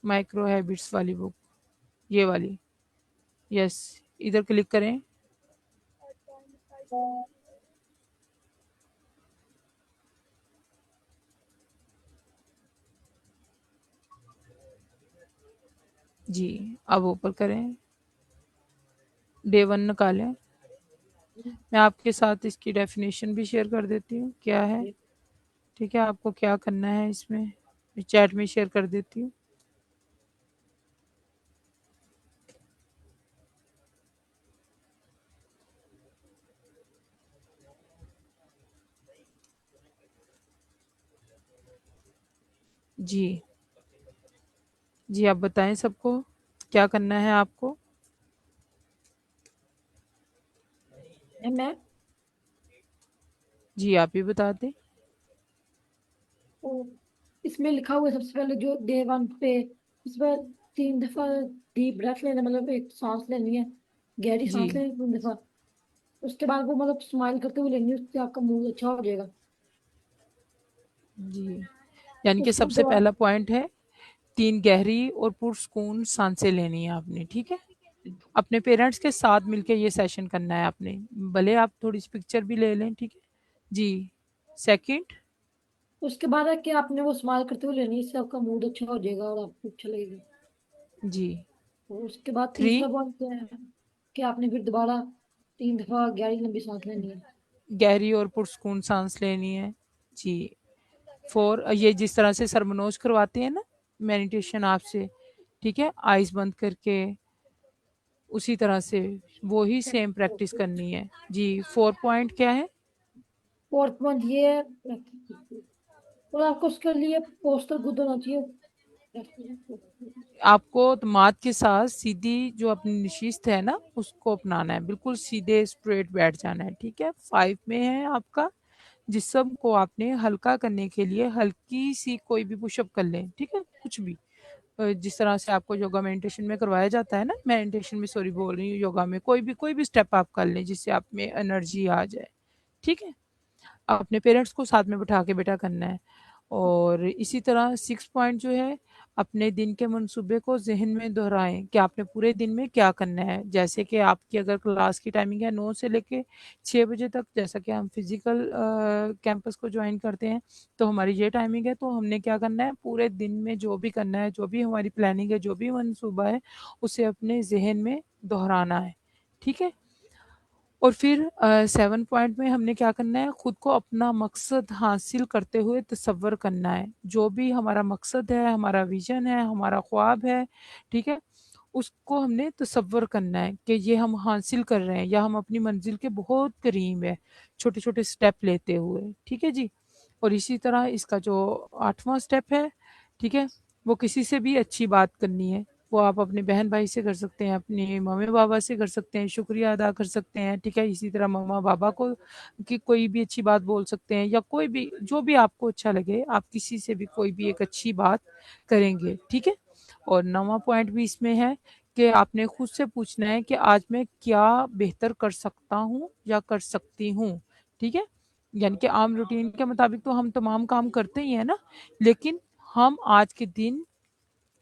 माइक्रो हैबिट्स वाली बुक, ये वाली। यस, इधर क्लिक करें। जी, अब ऊपर करें, डे 1 निकालें। मैं आपके साथ इसकी डेफिनेशन भी शेयर कर देती हूँ, क्या है, ठीक है। आपको क्या करना है इसमें, चैट में शेयर कर देती हूँ। जी जी, आप बताएं सबको क्या करना है आपको। मैं जी, आप ही बता दें। वो इसमें लिखा हुआ है सबसे पहले जो डे 1 पे, इसमें 3 दफा डीप ब्रेथ लेना, मतलब एक सांस लेनी है, गहरी जी सांस लेनी 3 दफा। उसके बाद वो मतलब स्माइल करते हुए लेनी है, उससे आपका मूड अच्छा हो जाएगा। जी, यानी कि उसके सबसे बाद पहला पॉइंट है 3 गहरी और पुरस्कून सांसें लेनी है आपने, ठीक है। अपने पेरेंट्स के साथ मिलके ये सेशन करना है आपने, भले आप थोड़ी सी पिक्चर भी ले लें, ठीक है जी। सेकंड, उसके बाद है कि आपने वो स्माइल करते हुए लेनी है, इससे आपका मूड अच्छा हो जाएगा और आपको अच्छा लगेगा। जी। और उसके बाद 3, तीसरा पॉइंट क्या है कि आपने फिर दोबारा 3 दफा गहरी लंबी सांस लेनी है। गहरी और पुरस्कून सांस लेनी है जी। 4, ये जिस तरह से सरमनोज करवाते हैं ना मेडिटेशन आपसे, ठीक है, आइज बंद करके, उसी तरह से वो ही सेम प्रैक्टिस करनी है जी। 4 पॉइंट क्या है। फोर्थ पॉइंट ये है, और आपको उसके लिए पोस्टर गुड होना चाहिए। आपको तमाद के साथ सीधी जो अपनी नशिस्त है ना उसको अपनाना है, बिल्कुल सीधे स्ट्रेट बैठ जाना है, ठीक है। 5 में है आपका, जिस्म को आपने हल्का करने के लिए हल्की सी कोई भी पुशअप कर लें, ठीक है, कुछ भी। जिस तरह से आपको योगा मेडिटेशन में करवाया जाता है ना, मेडिटेशन में सॉरी बोल रही हूँ, योगा में कोई भी स्टेप आप कर लें जिससे आप में एनर्जी आ जाए, ठीक है। अपने पेरेंट्स को साथ में बिठा के बेटा करना है। और इसी तरह 6 पॉइंट जो है, अपने दिन के मंसूबे को ज़हन में दोहराएं कि आपने पूरे दिन में क्या करना है। जैसे कि आपकी अगर क्लास की टाइमिंग है 9 से लेके 6 बजे तक, जैसा कि हम फिजिकल कैंपस को ज्वाइन करते हैं, तो हमारी ये टाइमिंग है। तो हमने क्या करना है, पूरे दिन में जो भी करना है, जो भी हमारी प्लानिंग है, जो भी मंसूबा है, उसे अपने जहन में दोहराना है, ठीक है। और फिर 7 पॉइंट में हमने क्या करना है, खुद को अपना मकसद हासिल करते हुए तसव्वुर करना है। जो भी हमारा मकसद है, हमारा विजन है, हमारा ख्वाब है, ठीक है, उसको हमने तसव्वुर करना है कि ये हम हासिल कर रहे हैं या हम अपनी मंजिल के बहुत करीब है, छोटे छोटे स्टेप लेते हुए, ठीक है जी। और इसी तरह इसका जो 8वां स्टेप है, ठीक है, वो किसी से भी अच्छी बात करनी है। वो आप अपने बहन भाई से कर सकते हैं, अपने मम्मी पापा से कर सकते हैं, शुक्रिया अदा कर सकते हैं, ठीक है। इसी तरह मम्मा पापा को की कोई भी अच्छी बात बोल सकते हैं, या कोई भी जो भी आपको अच्छा लगे, आप किसी से भी कोई भी एक अच्छी बात करेंगे, ठीक है। और 9वां पॉइंट भी इसमें है कि आपने खुद से पूछना है कि आज मैं क्या बेहतर कर सकता हूँ या कर सकती हूँ, ठीक है। यानी कि आम रूटीन के मुताबिक तो हम तमाम काम करते ही हैं ना, लेकिन हम आज के दिन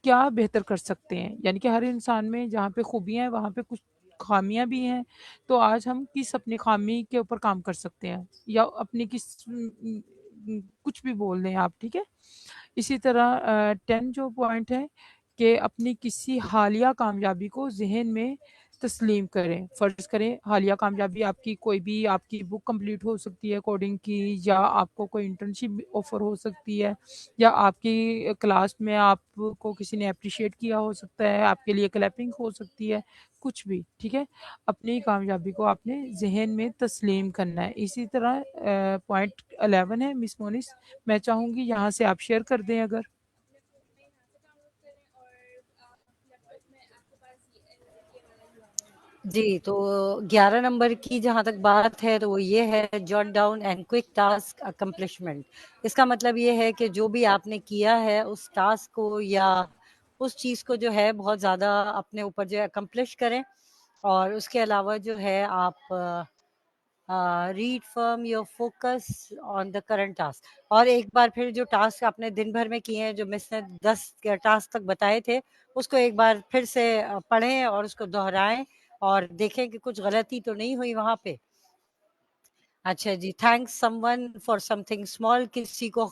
क्या बेहतर कर सकते हैं। यानी कि हर इंसान में जहाँ पे खूबियाँ हैं वहाँ पे कुछ खामियां भी हैं। तो आज हम किस अपनी खामी के ऊपर काम कर सकते हैं, या अपनी किस कुछ भी बोल दें आप, ठीक है। इसी तरह 10 जो पॉइंट है कि अपनी किसी हालिया कामयाबी को जहन में तस्लीम करें। फ़र्ज़ करें हालिया कामयाबी आपकी कोई भी, आपकी बुक कंप्लीट हो सकती है कोडिंग की, या आपको कोई इंटर्नशिप ऑफ़र हो सकती है, या आपकी क्लास में आपको किसी ने एप्रिशिएट किया हो सकता है, आपके लिए क्लैपिंग हो सकती है, कुछ भी, ठीक है। अपनी कामयाबी को आपने ज़हन में तस्लीम करना है। इसी तरह पॉइंट 11 है मिस मोनिस, मैं चाहूँगी यहाँ से आप शेयर कर दें अगर। जी, तो 11 नंबर की जहाँ तक बात है तो वो ये है jot down and quick task accomplishment. इसका मतलब ये है कि जो भी आपने किया है उस टास्क को या उस चीज़ को जो है बहुत ज़्यादा अपने ऊपर जो है अकम्प्लिश करें, और उसके अलावा जो है आप read from your focus on the current task. और एक बार फिर जो टास्क आपने दिन भर में किए हैं, जो मिस ने 10 टास्क तक बताए थे, उसको एक बार फिर से पढ़ें और उसको दोहराएं और देखें कि कुछ गलती तो नहीं हुई वहां पे। अच्छा जी, thanks someone for something small. किसी को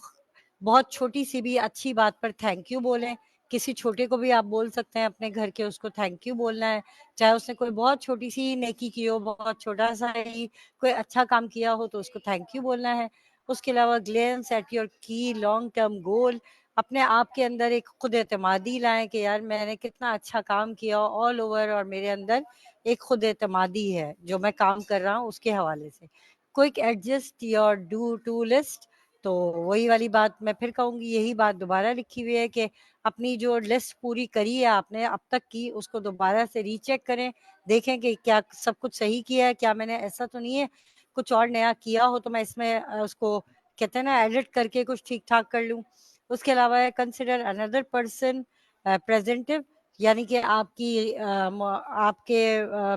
बहुत छोटी सी भी अच्छी बात पर थैंक यू बोलें। किसी छोटे को भी आप बोल सकते हैं अपने घर के, उसको थैंक यू बोलना है, चाहे उसने कोई बहुत छोटी सी नेकी की हो, बहुत छोटा सा ही कोई अच्छा काम किया हो तो उसको थैंक यू बोलना है। उसके अलावा ग्लेंस एट योर की लॉन्ग टर्म गोल। अपने आप के अंदर एक खुद एतमादी लाएं कि यार मैंने कितना अच्छा काम किया ऑल ओवर, और मेरे अंदर एक खुद एतमादी है जो मैं काम कर रहा हूँ उसके हवाले से। Quick adjust your do to list. तो वही वाली बात मैं फिर कहूंगी, यही बात दोबारा लिखी हुई है कि अपनी जो लिस्ट पूरी करी है आपने अब तक की, उसको दोबारा से रीचेक करें, देखें कि क्या सब कुछ सही किया है, क्या मैंने ऐसा तो नहीं है कुछ और नया किया हो तो मैं इसमें उसको कहते हैं ना एडिट करके कुछ ठीक ठाक कर लूं। उसके अलावा है कंसिडर अनदर पर्सन प्रेजेंटिव, यानी कि आपके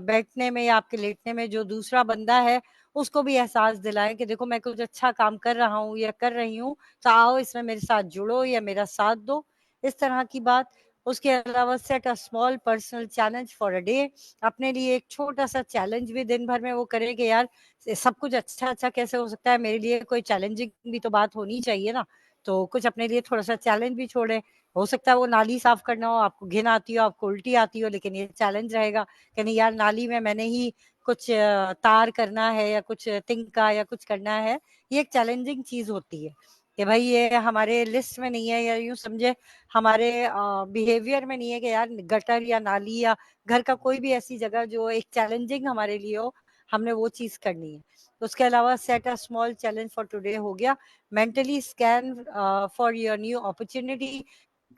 बैठने में या आपके लेटने में जो दूसरा बंदा है उसको भी एहसास दिलाएं कि देखो मैं कुछ अच्छा काम कर रहा हूँ या कर रही हूँ, तो आओ इसमें मेरे साथ जुड़ो या मेरा साथ दो, इस तरह की बात। उसके अलावा set a small personal challenge for a day. अपने लिए एक छोटा सा चैलेंज भी दिन भर में वो करें कि यार सब कुछ अच्छा अच्छा कैसे हो सकता है, मेरे लिए कोई चैलेंजिंग भी तो बात होनी चाहिए ना। तो कुछ अपने लिए थोड़ा सा चैलेंज भी छोड़ें। हो सकता है वो नाली साफ करना हो, आपको घिन आती हो, आपको उल्टी आती हो, लेकिन ये चैलेंज रहेगा कि नहीं यार नाली में मैंने ही कुछ तार करना है या कुछ तिनका या कुछ करना है। ये एक चैलेंजिंग चीज होती है कि भाई ये हमारे लिस्ट में नहीं है, या यूं समझे हमारे बिहेवियर में नहीं है कि यार गटर या नाली या घर का कोई भी ऐसी जगह जो एक चैलेंजिंग हमारे लिए हो, हमने वो चीज करनी है। उसके अलावा set a small challenge for today हो गया। Mentally scan for your new opportunity.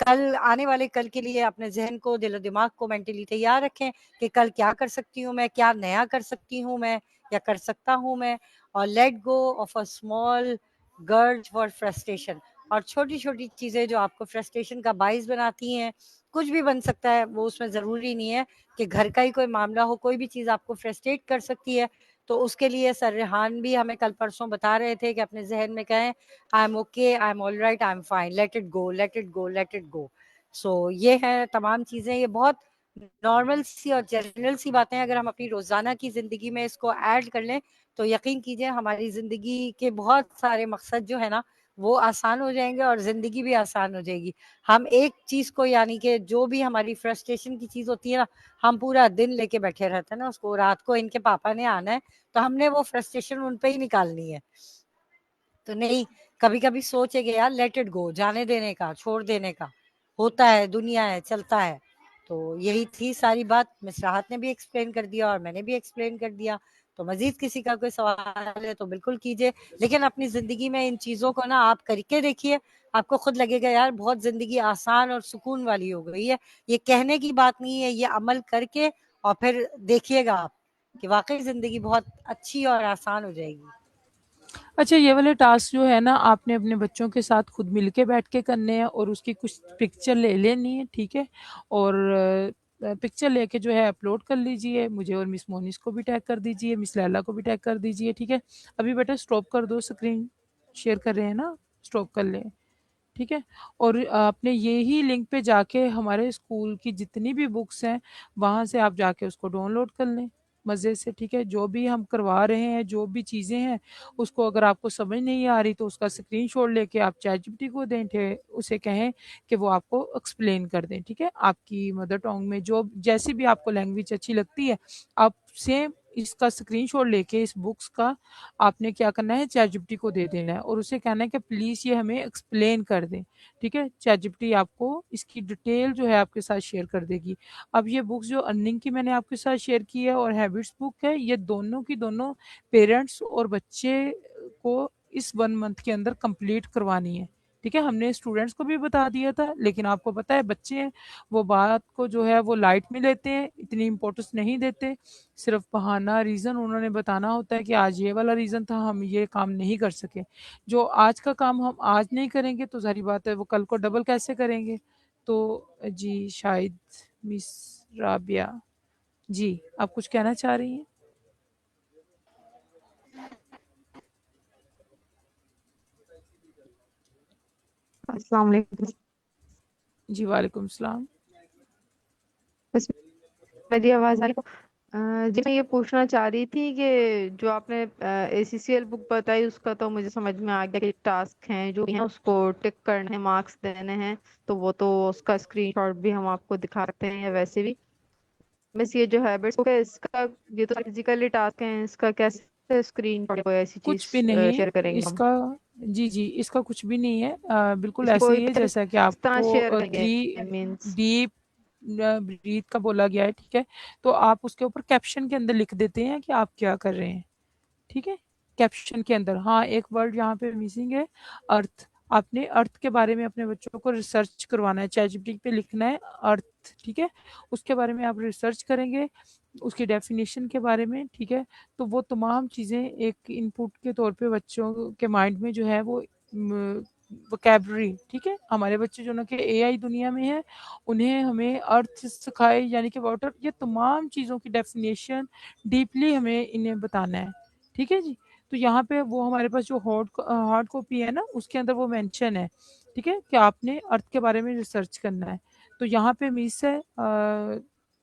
कल आने वाले कल के लिए अपने जहन को, दिलो दिमाग को मेंटली तैयार रखें कि कल क्या कर सकती हूँ मैं, क्या नया कर सकती हूँ मैं या कर सकता हूँ मैं। और let go of a small गर्ज फॉर फ्रस्ट्रेशन। और छोटी छोटी चीजें जो आपको फ्रस्ट्रेशन का बाइस बनाती हैं, कुछ भी बन सकता है वो, उसमें जरूरी नहीं है कि घर का ही कोई मामला हो, कोई भी चीज आपको फ्रस्ट्रेट कर सकती है। तो उसके लिए सर रेहान भी हमें कल परसों बता रहे थे कि अपने जहन में कहें I am okay, I am all right, I am fine, let it go, let it go, let it go. So ये है तमाम चीजें, ये बहुत नॉर्मल सी और जनरल सी बातें, अगर हम अपनी रोजाना की जिंदगी में इसको ऐड कर लें तो यकीन कीजिए हमारी जिंदगी के बहुत सारे मकसद जो है ना वो आसान हो जाएंगे और जिंदगी भी आसान हो जाएगी। हम एक चीज को, यानी कि जो भी हमारी फ्रस्ट्रेशन की चीज होती है ना, हम पूरा दिन लेके बैठे रहते हैं ना उसको, रात को इनके पापा ने आना है तो हमने वो फ्रस्ट्रेशन उन पे ही निकालनी है। तो नहीं, कभी कभी सोचे कि यार लेट इट गो, जाने देने का, छोड़ देने का, होता है, दुनिया है, चलता है। तो यही थी सारी बात, मिस राहत ने भी एक्सप्लेन कर दिया और मैंने भी एक्सप्लेन कर दिया। तो मजीद किसी का कोई सवाल है तो बिल्कुल कीजिए, लेकिन अपनी जिंदगी में इन चीजों को ना आप करके देखिए, आपको खुद लगेगा यार बहुत जिंदगी आसान और सुकून वाली हो गई है। ये कहने की बात नहीं है, ये अमल करके और फिर देखिएगा आप कि वाकई जिंदगी बहुत अच्छी और आसान हो जाएगी। अच्छा, ये वाले टास्क जो है ना आपने अपने बच्चों के साथ खुद मिलके बैठ के करने हैं और उसकी कुछ पिक्चर ले लेनी है, ठीक है? और पिक्चर लेके जो है अपलोड कर लीजिए, मुझे और मिस मोनिस को भी टैग कर दीजिए, मिस लैला को भी टैग कर दीजिए, ठीक है? अभी बेटा स्टॉप कर दो, स्क्रीन शेयर कर रहे हैं ना, स्टॉप कर लें, ठीक है? और आपने यही लिंक पे जाके हमारे स्कूल की जितनी भी बुक्स हैं वहाँ से आप जाके उसको डाउनलोड कर लें मज़े से, ठीक है? जो भी हम करवा रहे हैं, जो भी चीज़ें हैं, उसको अगर आपको समझ नहीं आ रही तो उसका स्क्रीनशॉट लेके आप चैटजीपीटी को दें, उसे कहें कि वो आपको एक्सप्लेन कर दें, ठीक है? आपकी मदर टंग में जो जैसी भी आपको लैंग्वेज अच्छी लगती है, आप सेम इसका स्क्रीनशॉट लेके इस बुक्स का आपने क्या करना है, चैटजीपीटी को दे देना है और उसे कहना है कि प्लीज़ ये हमें एक्सप्लेन कर दें, ठीक है? चैटजीपीटी आपको इसकी डिटेल जो है आपके साथ शेयर कर देगी। अब ये बुक्स जो अर्निंग की मैंने आपके साथ शेयर की है और हैबिट्स बुक है, ये दोनों की दोनों पेरेंट्स और बच्चे को इस 1 मंथ के अंदर कंप्लीट करवानी है, ठीक है, हमने स्टूडेंट्स को भी बता दिया था, लेकिन आपको पता है बच्चे हैं, वो बात को जो है वो लाइट में लेते हैं, इतनी इम्पोर्टेंस नहीं देते। सिर्फ बहाना, रीज़न उन्होंने बताना होता है कि आज ये वाला रीज़न था, हम ये काम नहीं कर सके। जो आज का काम हम आज नहीं करेंगे तो ज़ाहिर बात है वो कल को डबल कैसे करेंगे। तो जी शायद मिस राबिया जी, आप कुछ कहना चाह रही हैं? अस्सलाम वालेकुम। जी, वालेकुम सलाम। बस मेरी आवाज़ आ रही है? जी मैं ये पूछना चाह रही थी कि जो आपने ACCL बुक बताई उसका तो मुझे समझ में आ गया कि टास्क हैं जो भी हैं उसको टिक करने हैं, मार्क्स देने हैं, तो वो तो उसका स्क्रीनशॉट भी हम आपको दिखा सकते हैं या वैसे भी। बस ये जो हैबिट्स है इसका, ये तो फिजिकली टास्क है, इसका कैसे स्क्रीनशॉट कोई ऐसी चीज कुछ भी नहीं शेयर करेंगे हम? इसका। जी, जी, इसका कुछ भी नहीं है। बिल्कुल इसको ऐसे कोई ही है कैसे जैसा कि किस तरह आपको शेयर करेंगे? थ्री मीन्स डीप ब्रीथ का बोला गया है, ठीक है? तो आप उसके ऊपर कैप्शन के अंदर लिख देते हैं कि आप क्या कर रहे हैं, ठीक है? कैप्शन के अंदर हाँ, एक वर्ड यहाँ पे मिसिंग है, अर्थ। आपने अर्थ के बारे में अपने बच्चों को रिसर्च करवाना है, चैटजीपीटी पे लिखना है अर्थ, ठीक है? उसके बारे में आप रिसर्च करेंगे, उसकी डेफिनेशन के बारे में, ठीक है? तो वो तमाम चीज़ें एक इनपुट के तौर पे बच्चों के माइंड में जो है वो वोकैबलरी, ठीक है? हमारे बच्चे जो ना कि एआई दुनिया में है, उन्हें हमें अर्थ सिखाए यानी कि वाटर, ये तमाम चीज़ों की डेफिनेशन डीपली हमें इन्हें बताना है, ठीक है जी? तो यहाँ पे वो हमारे पास जो हार्ड कॉपी है ना उसके अंदर वो मेंशन है, ठीक है? कि आपने अर्थ के बारे में रिसर्च करना है। तो यहाँ पे मिस है,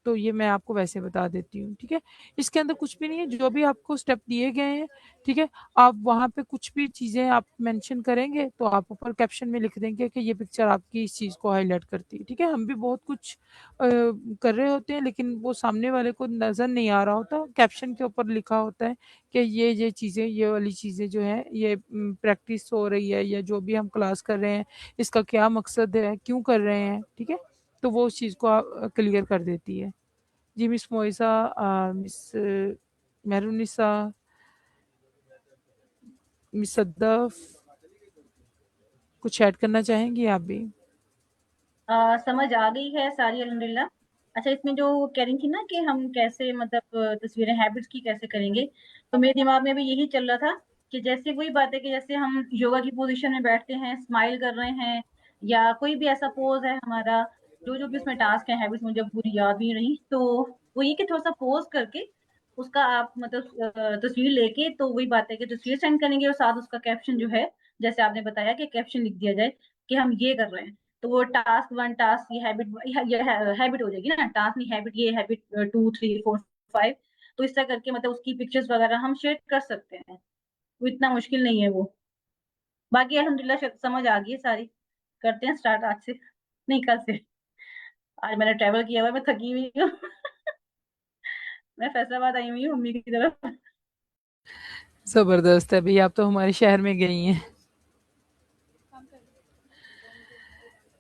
तो ये मैं आपको वैसे बता देती हूँ, ठीक है? इसके अंदर कुछ भी नहीं है, जो भी आपको स्टेप दिए गए हैं, ठीक है? आप वहाँ पे कुछ भी चीज़ें आप मेंशन करेंगे तो आप ऊपर कैप्शन में लिख देंगे कि ये पिक्चर आपकी इस चीज़ को हाईलाइट करती है, ठीक है? हम भी बहुत कुछ कर रहे होते हैं लेकिन वो सामने वाले को नज़र नहीं आ रहा होता, कैप्शन के ऊपर लिखा होता है कि ये चीज़ें, ये वाली चीज़ें जो हैं ये प्रैक्टिस हो रही है या जो भी हम क्लास कर रहे हैं, इसका क्या मकसद है, क्यों कर रहे हैं, ठीक है? तो वो उस चीज़ को क्लियर कर देती है। जी, मिस मोइज़ा, मिस मेहरुनिसा, मिस सद्दफ़, कुछ ऐड करना चाहेंगी आप भी? समझ आ गई है सारी अल्हम्दुलिल्लाह। अच्छा, इसमें जो कह रही थी ना कि हम कैसे मतलब तस्वीरें हैबिट्स की कैसे करेंगे, तो मेरे दिमाग में भी यही चल रहा था कि जैसे वही बात है कि जैसे हम योगा की पोज़ीशन में बैठते हैं, स्माइल कर रहे हैं या कोई भी ऐसा पोज़ है हमारा, जो-जो भी उसमें टास्क है, हैबिट्स मुझे पूरी याद नहीं रही, तो वो ये कि थोड़ा-सा पोज़ करके उसका आप मतलब तस्वीर लेके तो वही बात है कि तस्वीर सेंड करेंगे और साथ उसका कैप्शन जो है, जैसे आपने बताया कि कैप्शन लिख दिया जाए कि हम ये कर रहे हैं। तो वो टास्क 1 टास्क ये हैबिट ये हैबिट हो जाएगी ना, टास्क नहीं हैबिट, ये हैबिट 2 3 4 5 तो इस तरह करके मतलब उसकी पिक्चर्स वगैरह हम शेयर कर सकते हैं। वो इतना मुश्किल नहीं है वो। बाकी अल्हम्दुलिल्लाह समझ आ गई है सारी। करते हैं स्टार्ट आज से, नहीं कल से। आज मैंने ट्रैवल किया हुआ है, मैं थकी हुई हूँ। मैं फैसलाबाद आई हुई हूँ मम्मी की तरफ। ज़बरदस्त है भई, आप तो हमारे शहर में गई हैं।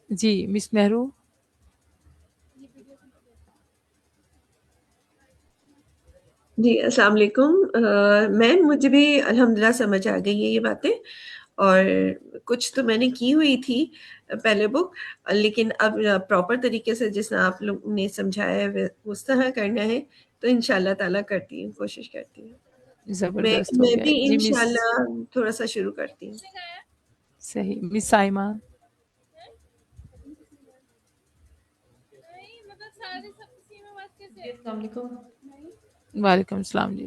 जी, मिस नेहरू? जी अस्सलाम वालेकुम। मैम मुझे भी अल्हम्दुलिल्लाह समझ आ गई है ये बातें, और कुछ तो मैंने की हुई थी पहले बुक, लेकिन अब प्रॉपर तरीके से जिस आप लोग ने समझाया है उस तरह करना है, तो इंशाल्लाह ताला करती हूँ, कोशिश करती हूँ। मैं ज़बरदस्त हो मैं गया भी है। जी, मिस इंशाल्लाह थोड़ा सा शुरू करती हूँ। सही, मिस साइमा? जी, अस्सलाम वालेकुम। वालेकुम सलाम जी।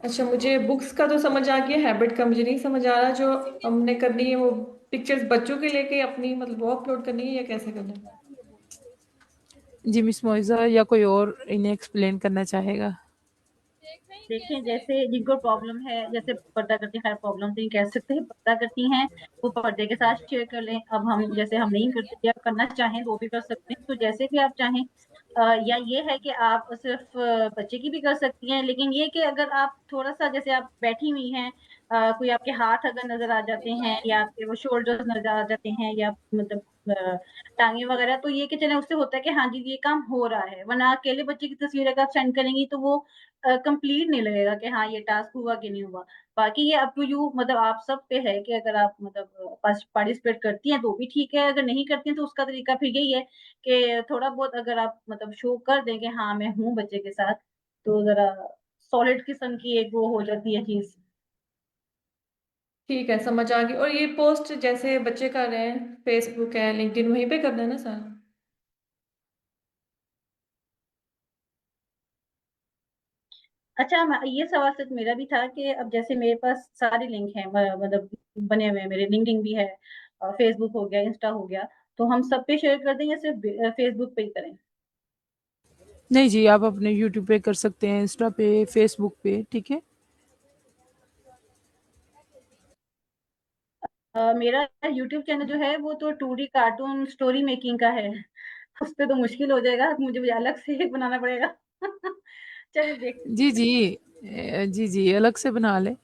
अच्छा, मुझे बुक्स का तो समझ आ गया, हैबिट का मुझे नहीं समझ आ रहा। जो हमने करनी है वो पिक्चर्स बच्चों के लेके अपनी मतलब वो अपलोड करनी है या कैसे करना है? जी, मिस मोइज़ा या कोई और इन्हें एक्सप्लेन करना चाहेगा? देखिए, जैसे जिनको प्रॉब्लम है, जैसे पर्दा करती खैर प्रॉब्लम तो नहीं कह सकते, पर्दा करती हैं, वो पर्दे के साथ शेयर कर लें। अब हम जैसे हम नहीं करते या करना चाहें वो भी कर सकते हैं, तो जैसे भी आप चाहें। या ये है कि आप सिर्फ़ बच्चे की भी कर सकती हैं, लेकिन ये कि अगर आप थोड़ा-सा जैसे आप बैठी हुई हैं, कोई आपके हाथ अगर नज़र आ जाते हैं या आपके वो शोल्डर्स नज़र आ जाते हैं या मतलब टांगे वगैरह, तो ये कि चले उससे होता है कि हाँ जी ये काम हो रहा है, वरना अकेले बच्चे की तस्वीर अगर आप सेंड करेंगी तो वो कंप्लीट नहीं लगेगा कि हाँ ये टास्क हुआ कि नहीं हुआ। बाकी ये अप टू यू, मतलब आप सब पे है कि अगर आप मतलब पार्टिसिपेट करती हैं तो भी ठीक है, अगर नहीं करती हैं तो उसका तरीका फिर यही है कि थोड़ा बहुत अगर आप मतलब शो कर दें कि हाँ मैं हूँ बच्चे के साथ, तो जरा सॉलिड किस्म की एक वो हो जाती है चीज। ठीक है, समझ आ गई। और ये पोस्ट जैसे बच्चे कर रहे हैं, फेसबुक है, लिंक्डइन, वहीं पे करना है ना सर? अच्छा, ये सवाल सच मेरा भी था कि अब जैसे मेरे पास सारे लिंक हैं, मतलब बने हुए हैं, मेरे लिंक्डइन भी है, फेसबुक हो गया, इंस्टा हो गया, तो हम सब पे शेयर कर दें या सिर्फ फेसबुक पे ही करें? नहीं जी, आप अपने यूट्यूब पे कर सकते हैं, इंस्टा पे, फेसबुक पे, ठीक है। मेरा यूट्यूब चैनल जो है वो तो 2D कार्टून स्टोरी मेकिंग का है। उस पे तो मुश्किल हो जाएगा, मुझे भी अलग से बनाना पड़ेगा। चलिए देख। जी जी, जी जी, अलग से बना ले।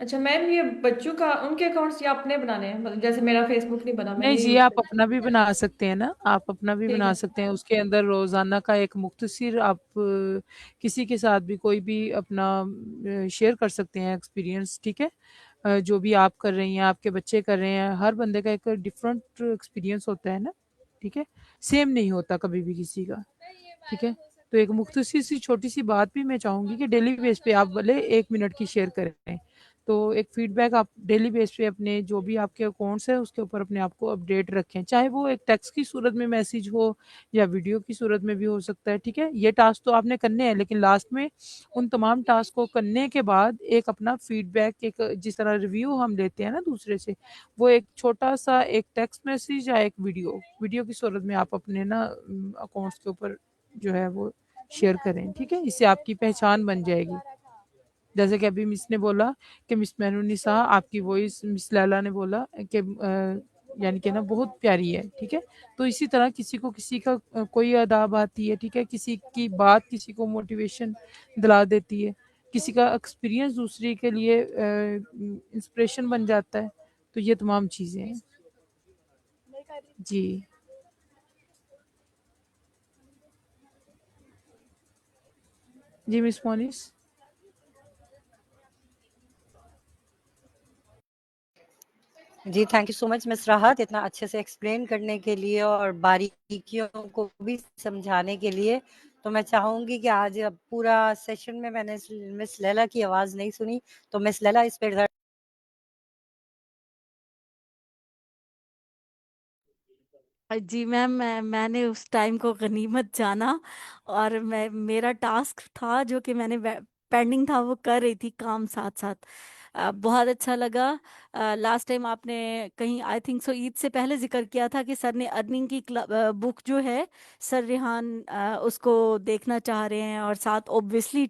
अच्छा मैम, ये बच्चों का उनके अकाउंट्स या अपने बनाने हैं? मतलब जैसे मेरा फेसबुक नहीं बना, मैं नहीं ये जी, यूज आप कर। अपना भी बना सकते हैं ना, आप अपना भी ठीक बना है। सकते हैं। उसके अंदर रोजाना का एक मुख्तसर आप किसी के साथ भी कोई भी अपना शेयर कर सकते हैं एक्सपीरियंस, ठीक है। जो भी आप कर रही हैं, आपके बच्चे कर रहे हैं, हर बंदे का एक डिफरेंट एक्सपीरियंस होता है ना, ठीक है। सेम नहीं होता कभी भी किसी का, ठीक है। तो एक मुख्तसर सी छोटी सी बात भी मैं चाहूंगी कि डेली बेस पे आप भले 1 मिनट की शेयर करें, तो एक फीडबैक आप डेली बेस पे अपने जो भी आपके अकाउंट्स है उसके ऊपर अपने आप को अपडेट रखें, चाहे वो एक टेक्स्ट की सूरत में मैसेज हो या वीडियो की सूरत में भी हो सकता है, ठीक है। ये टास्क तो आपने करने हैं, लेकिन लास्ट में उन तमाम टास्क को करने के बाद एक अपना फीडबैक, एक जिस तरह रिव्यू हम लेते हैं ना दूसरे से, वो एक छोटा सा एक टेक्स्ट मैसेज या एक वीडियो की सूरत में आप अपने ना अकाउंट्स के ऊपर जो है वो शेयर करें, ठीक है। इससे आपकी पहचान बन जाएगी। जैसे कि अभी मिस ने बोला कि मिस मैनूनिसा, आपकी वॉइस मिस लैला ने बोला कि यानी कि ना बहुत प्यारी है, ठीक है। तो इसी तरह किसी को किसी का कोई अदाब आती है, ठीक है। किसी की बात किसी को मोटिवेशन दिला देती है, किसी का एक्सपीरियंस दूसरे के लिए इंस्पिरेशन बन जाता है। तो ये तमाम चीज़ें हैं जी। जी मिस मोनिस। जी, thank you so much miss Rahat, इतना अच्छे से एक्सप्लेन करने के लिए और बारीकियों को भी समझाने के लिए। तो मैं चाहूंगी कि आज अब पूरा सेशन में मैंने मिस लैला की आवाज नहीं सुनी, तो मिस लैला इस पे जी मैम, मैंने उस टाइम को गनीमत जाना, और मैं मेरा टास्क था जो कि मैंने पेंडिंग था वो कर रही थी काम साथ साथ। बहुत अच्छा लगा। लास्ट टाइम आपने कहीं आई थिंक सो ईद से पहले जिक्र किया था कि सर ने अर्निंग की बुक जो है, सर रेहान उसको देखना चाह रहे हैं, और साथ ऑब्वियसली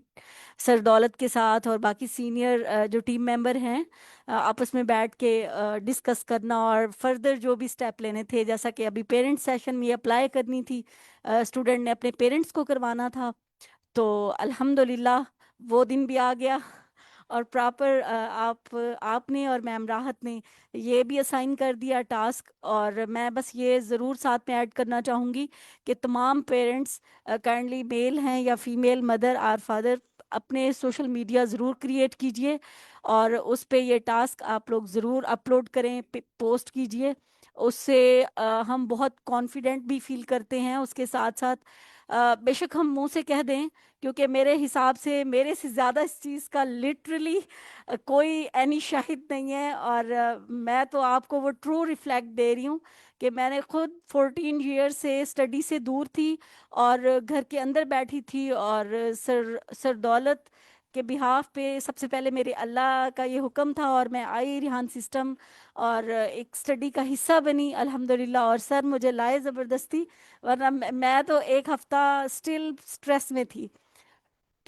सर दौलत के साथ और बाकी सीनियर जो टीम मेंबर हैं, आपस में बैठ के डिस्कस करना और फर्दर जो भी स्टेप लेने थे, जैसा कि अभी पेरेंट्स सेशन में अप्लाई करनी थी, स्टूडेंट ने अपने पेरेंट्स को करवाना था। तो अल्हम्दुलिल्लाह वो दिन भी आ गया, और प्रॉपर आपने और मैम राहत ने ये भी असाइन कर दिया टास्क। और मैं बस ये ज़रूर साथ में ऐड करना चाहूँगी कि तमाम पेरेंट्स, काइंडली मेल हैं या फीमेल, मदर और फादर, अपने सोशल मीडिया ज़रूर क्रिएट कीजिए, और उस पे ये टास्क आप लोग ज़रूर अपलोड करें, पोस्ट कीजिए। उससे हम बहुत कॉन्फिडेंट भी फील करते हैं। उसके साथ साथ बेशक हम मुंह से कह दें, क्योंकि मेरे हिसाब से मेरे से ज़्यादा इस चीज़ का लिटरली कोई एनी शाहिद नहीं है, और मैं तो आपको वो ट्रू रिफ्लेक्ट दे रही हूँ कि मैंने खुद 14 ईयर से स्टडी से दूर थी और घर के अंदर बैठी थी, और सर दौलत के बिहाफ पे सबसे पहले मेरे अल्लाह का ये हुक्म था, और मैं आई रिहान सिस्टम और एक स्टडी का हिस्सा बनी अल्हम्दुलिल्लाह, और सर मुझे लाए ज़बरदस्ती, वरना मैं तो एक हफ्ता स्टिल स्ट्रेस में थी।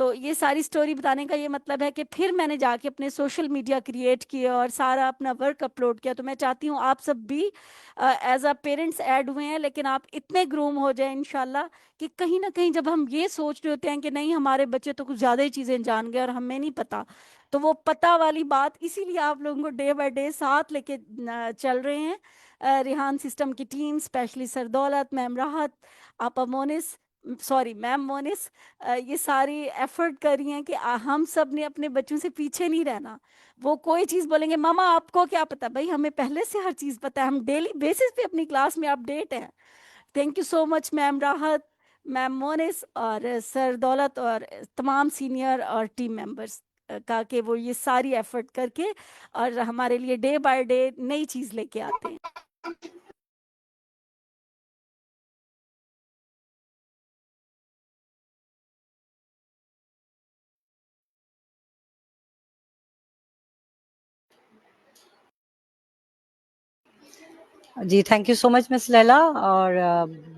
तो ये सारी स्टोरी बताने का ये मतलब है कि फिर मैंने जाके अपने सोशल मीडिया क्रिएट किए और सारा अपना वर्क अपलोड किया। तो मैं चाहती हूँ आप सब भी एज अ पेरेंट्स ऐड हुए हैं, लेकिन आप इतने ग्रूम हो जाए इंशाल्लाह कि कहीं ना कहीं जब हम ये सोच रहे होते हैं कि नहीं हमारे बच्चे तो कुछ ज़्यादा ही चीज़ें जान गए और हमें नहीं पता, तो वो पता वाली बात, इसीलिए आप लोगों को डे बाय डे साथ लेके चल रहे हैं। रिहान सिस्टम की टीम, स्पेशली सर दौलत, मैम राहत, आपा मोनिस, सॉरी मैम मोनिस, ये सारी एफर्ट कर रही हैं कि हम सब ने अपने बच्चों से पीछे नहीं रहना। वो कोई चीज़ बोलेंगे मामा आपको क्या पता, भाई हमें पहले से हर चीज़ पता है, हम डेली बेसिस पे अपनी क्लास में अपडेट हैं। Thank you so much ma'am राहत, मैम मोनिस और सर दौलत और तमाम सीनियर और टीम मेंबर्स का, कि वो ये सारी एफर्ट करके और हमारे लिए डे बाय डे नई चीज़ लेके आते हैं। जी, thank you so much miss Laila, और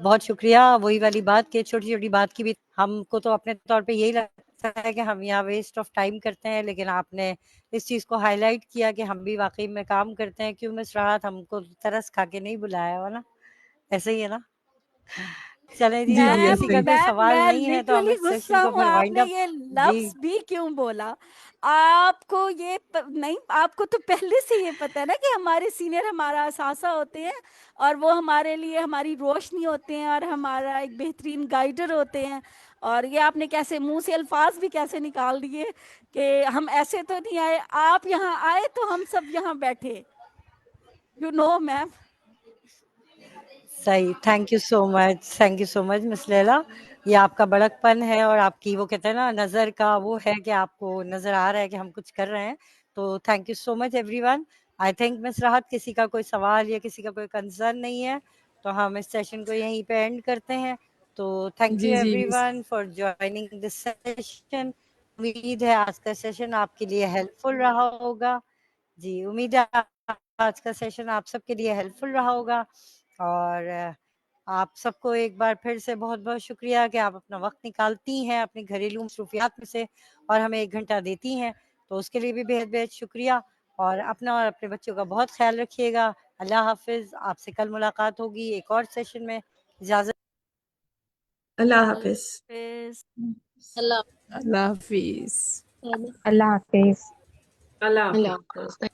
बहुत शुक्रिया। वही वाली बात कि छोटी-छोटी बात की भी हमको तो अपने तौर पे यही लगता है कि हम यहाँ वेस्ट ऑफ टाइम करते हैं, लेकिन आपने इस चीज़ को हाइलाइट किया कि हम भी वाक़ई में काम करते हैं। क्यों मिस राहत, हमको तरस खा के नहीं बुलाया हो ना? ऐसे ही है ना? चलें जी, जी अब जी मैम किसी का ऐसे ही। कोई मैम सवाल मैं नहीं है तो हम लिटरली इस गुस्सा सेशन को हूँ, फिर वाइंड आपने अप। ये जी। लफ्ज भी क्यों बोला? आपको ये नहीं, आपको तो पहले से ये पता है ना कि हमारे सीनियर हमारा असासा होते हैं और वो हमारे लिए हमारी रोशनी होते हैं और हमारा एक बेहतरीन गाइडर होते हैं। और ये आपने कैसे मुंह से अल्फाज भी कैसे निकाल दिए कि हम ऐसे तो नहीं आए, आप यहाँ आए तो हम सब यहाँ बैठे, यू नो मैम। सही, thank you so much miss Laila. ये आपका बड़कपन है और आपकी वो कहते हैं ना नज़र का वो है कि आपको नज़र आ रहा है कि हम कुछ कर रहे हैं। तो thank you so much everyone. I think miss राहत किसी का कोई सवाल या किसी का कोई कंसर्न नहीं है, तो हम इस सेशन को यहीं पे एंड करते हैं। तो थैंक यू जी जी everyone for joining this session. उम्मीद है आज का सेशन आपके लिए हेल्पफुल रहा होगा। जी, उम्मीद है आज का सेशन आप सबके लिए हेल्पफुल रहा होगा, और आप सबको एक बार फिर से बहुत-बहुत शुक्रिया कि आप अपना वक़्त निकालती हैं अपनी घरेलू मसरूफ़ियात में से और हमें 1 घंटा देती हैं, तो उसके लिए भी बेहद-बेहद शुक्रिया। और अपना और अपने बच्चों का बहुत ख़्याल रखिएगा। अल्लाह हाफ़िज़। आपसे कल मुलाकात होगी एक और सेशन में। इजाज़त। अल्लाह अल्लाह हाफ़िज़। हाफिज। अल्लाह हाफिज। अल्लाह हाफिज। अल्लाह अल्लाह हाफ़िज़। हाफ़िज़।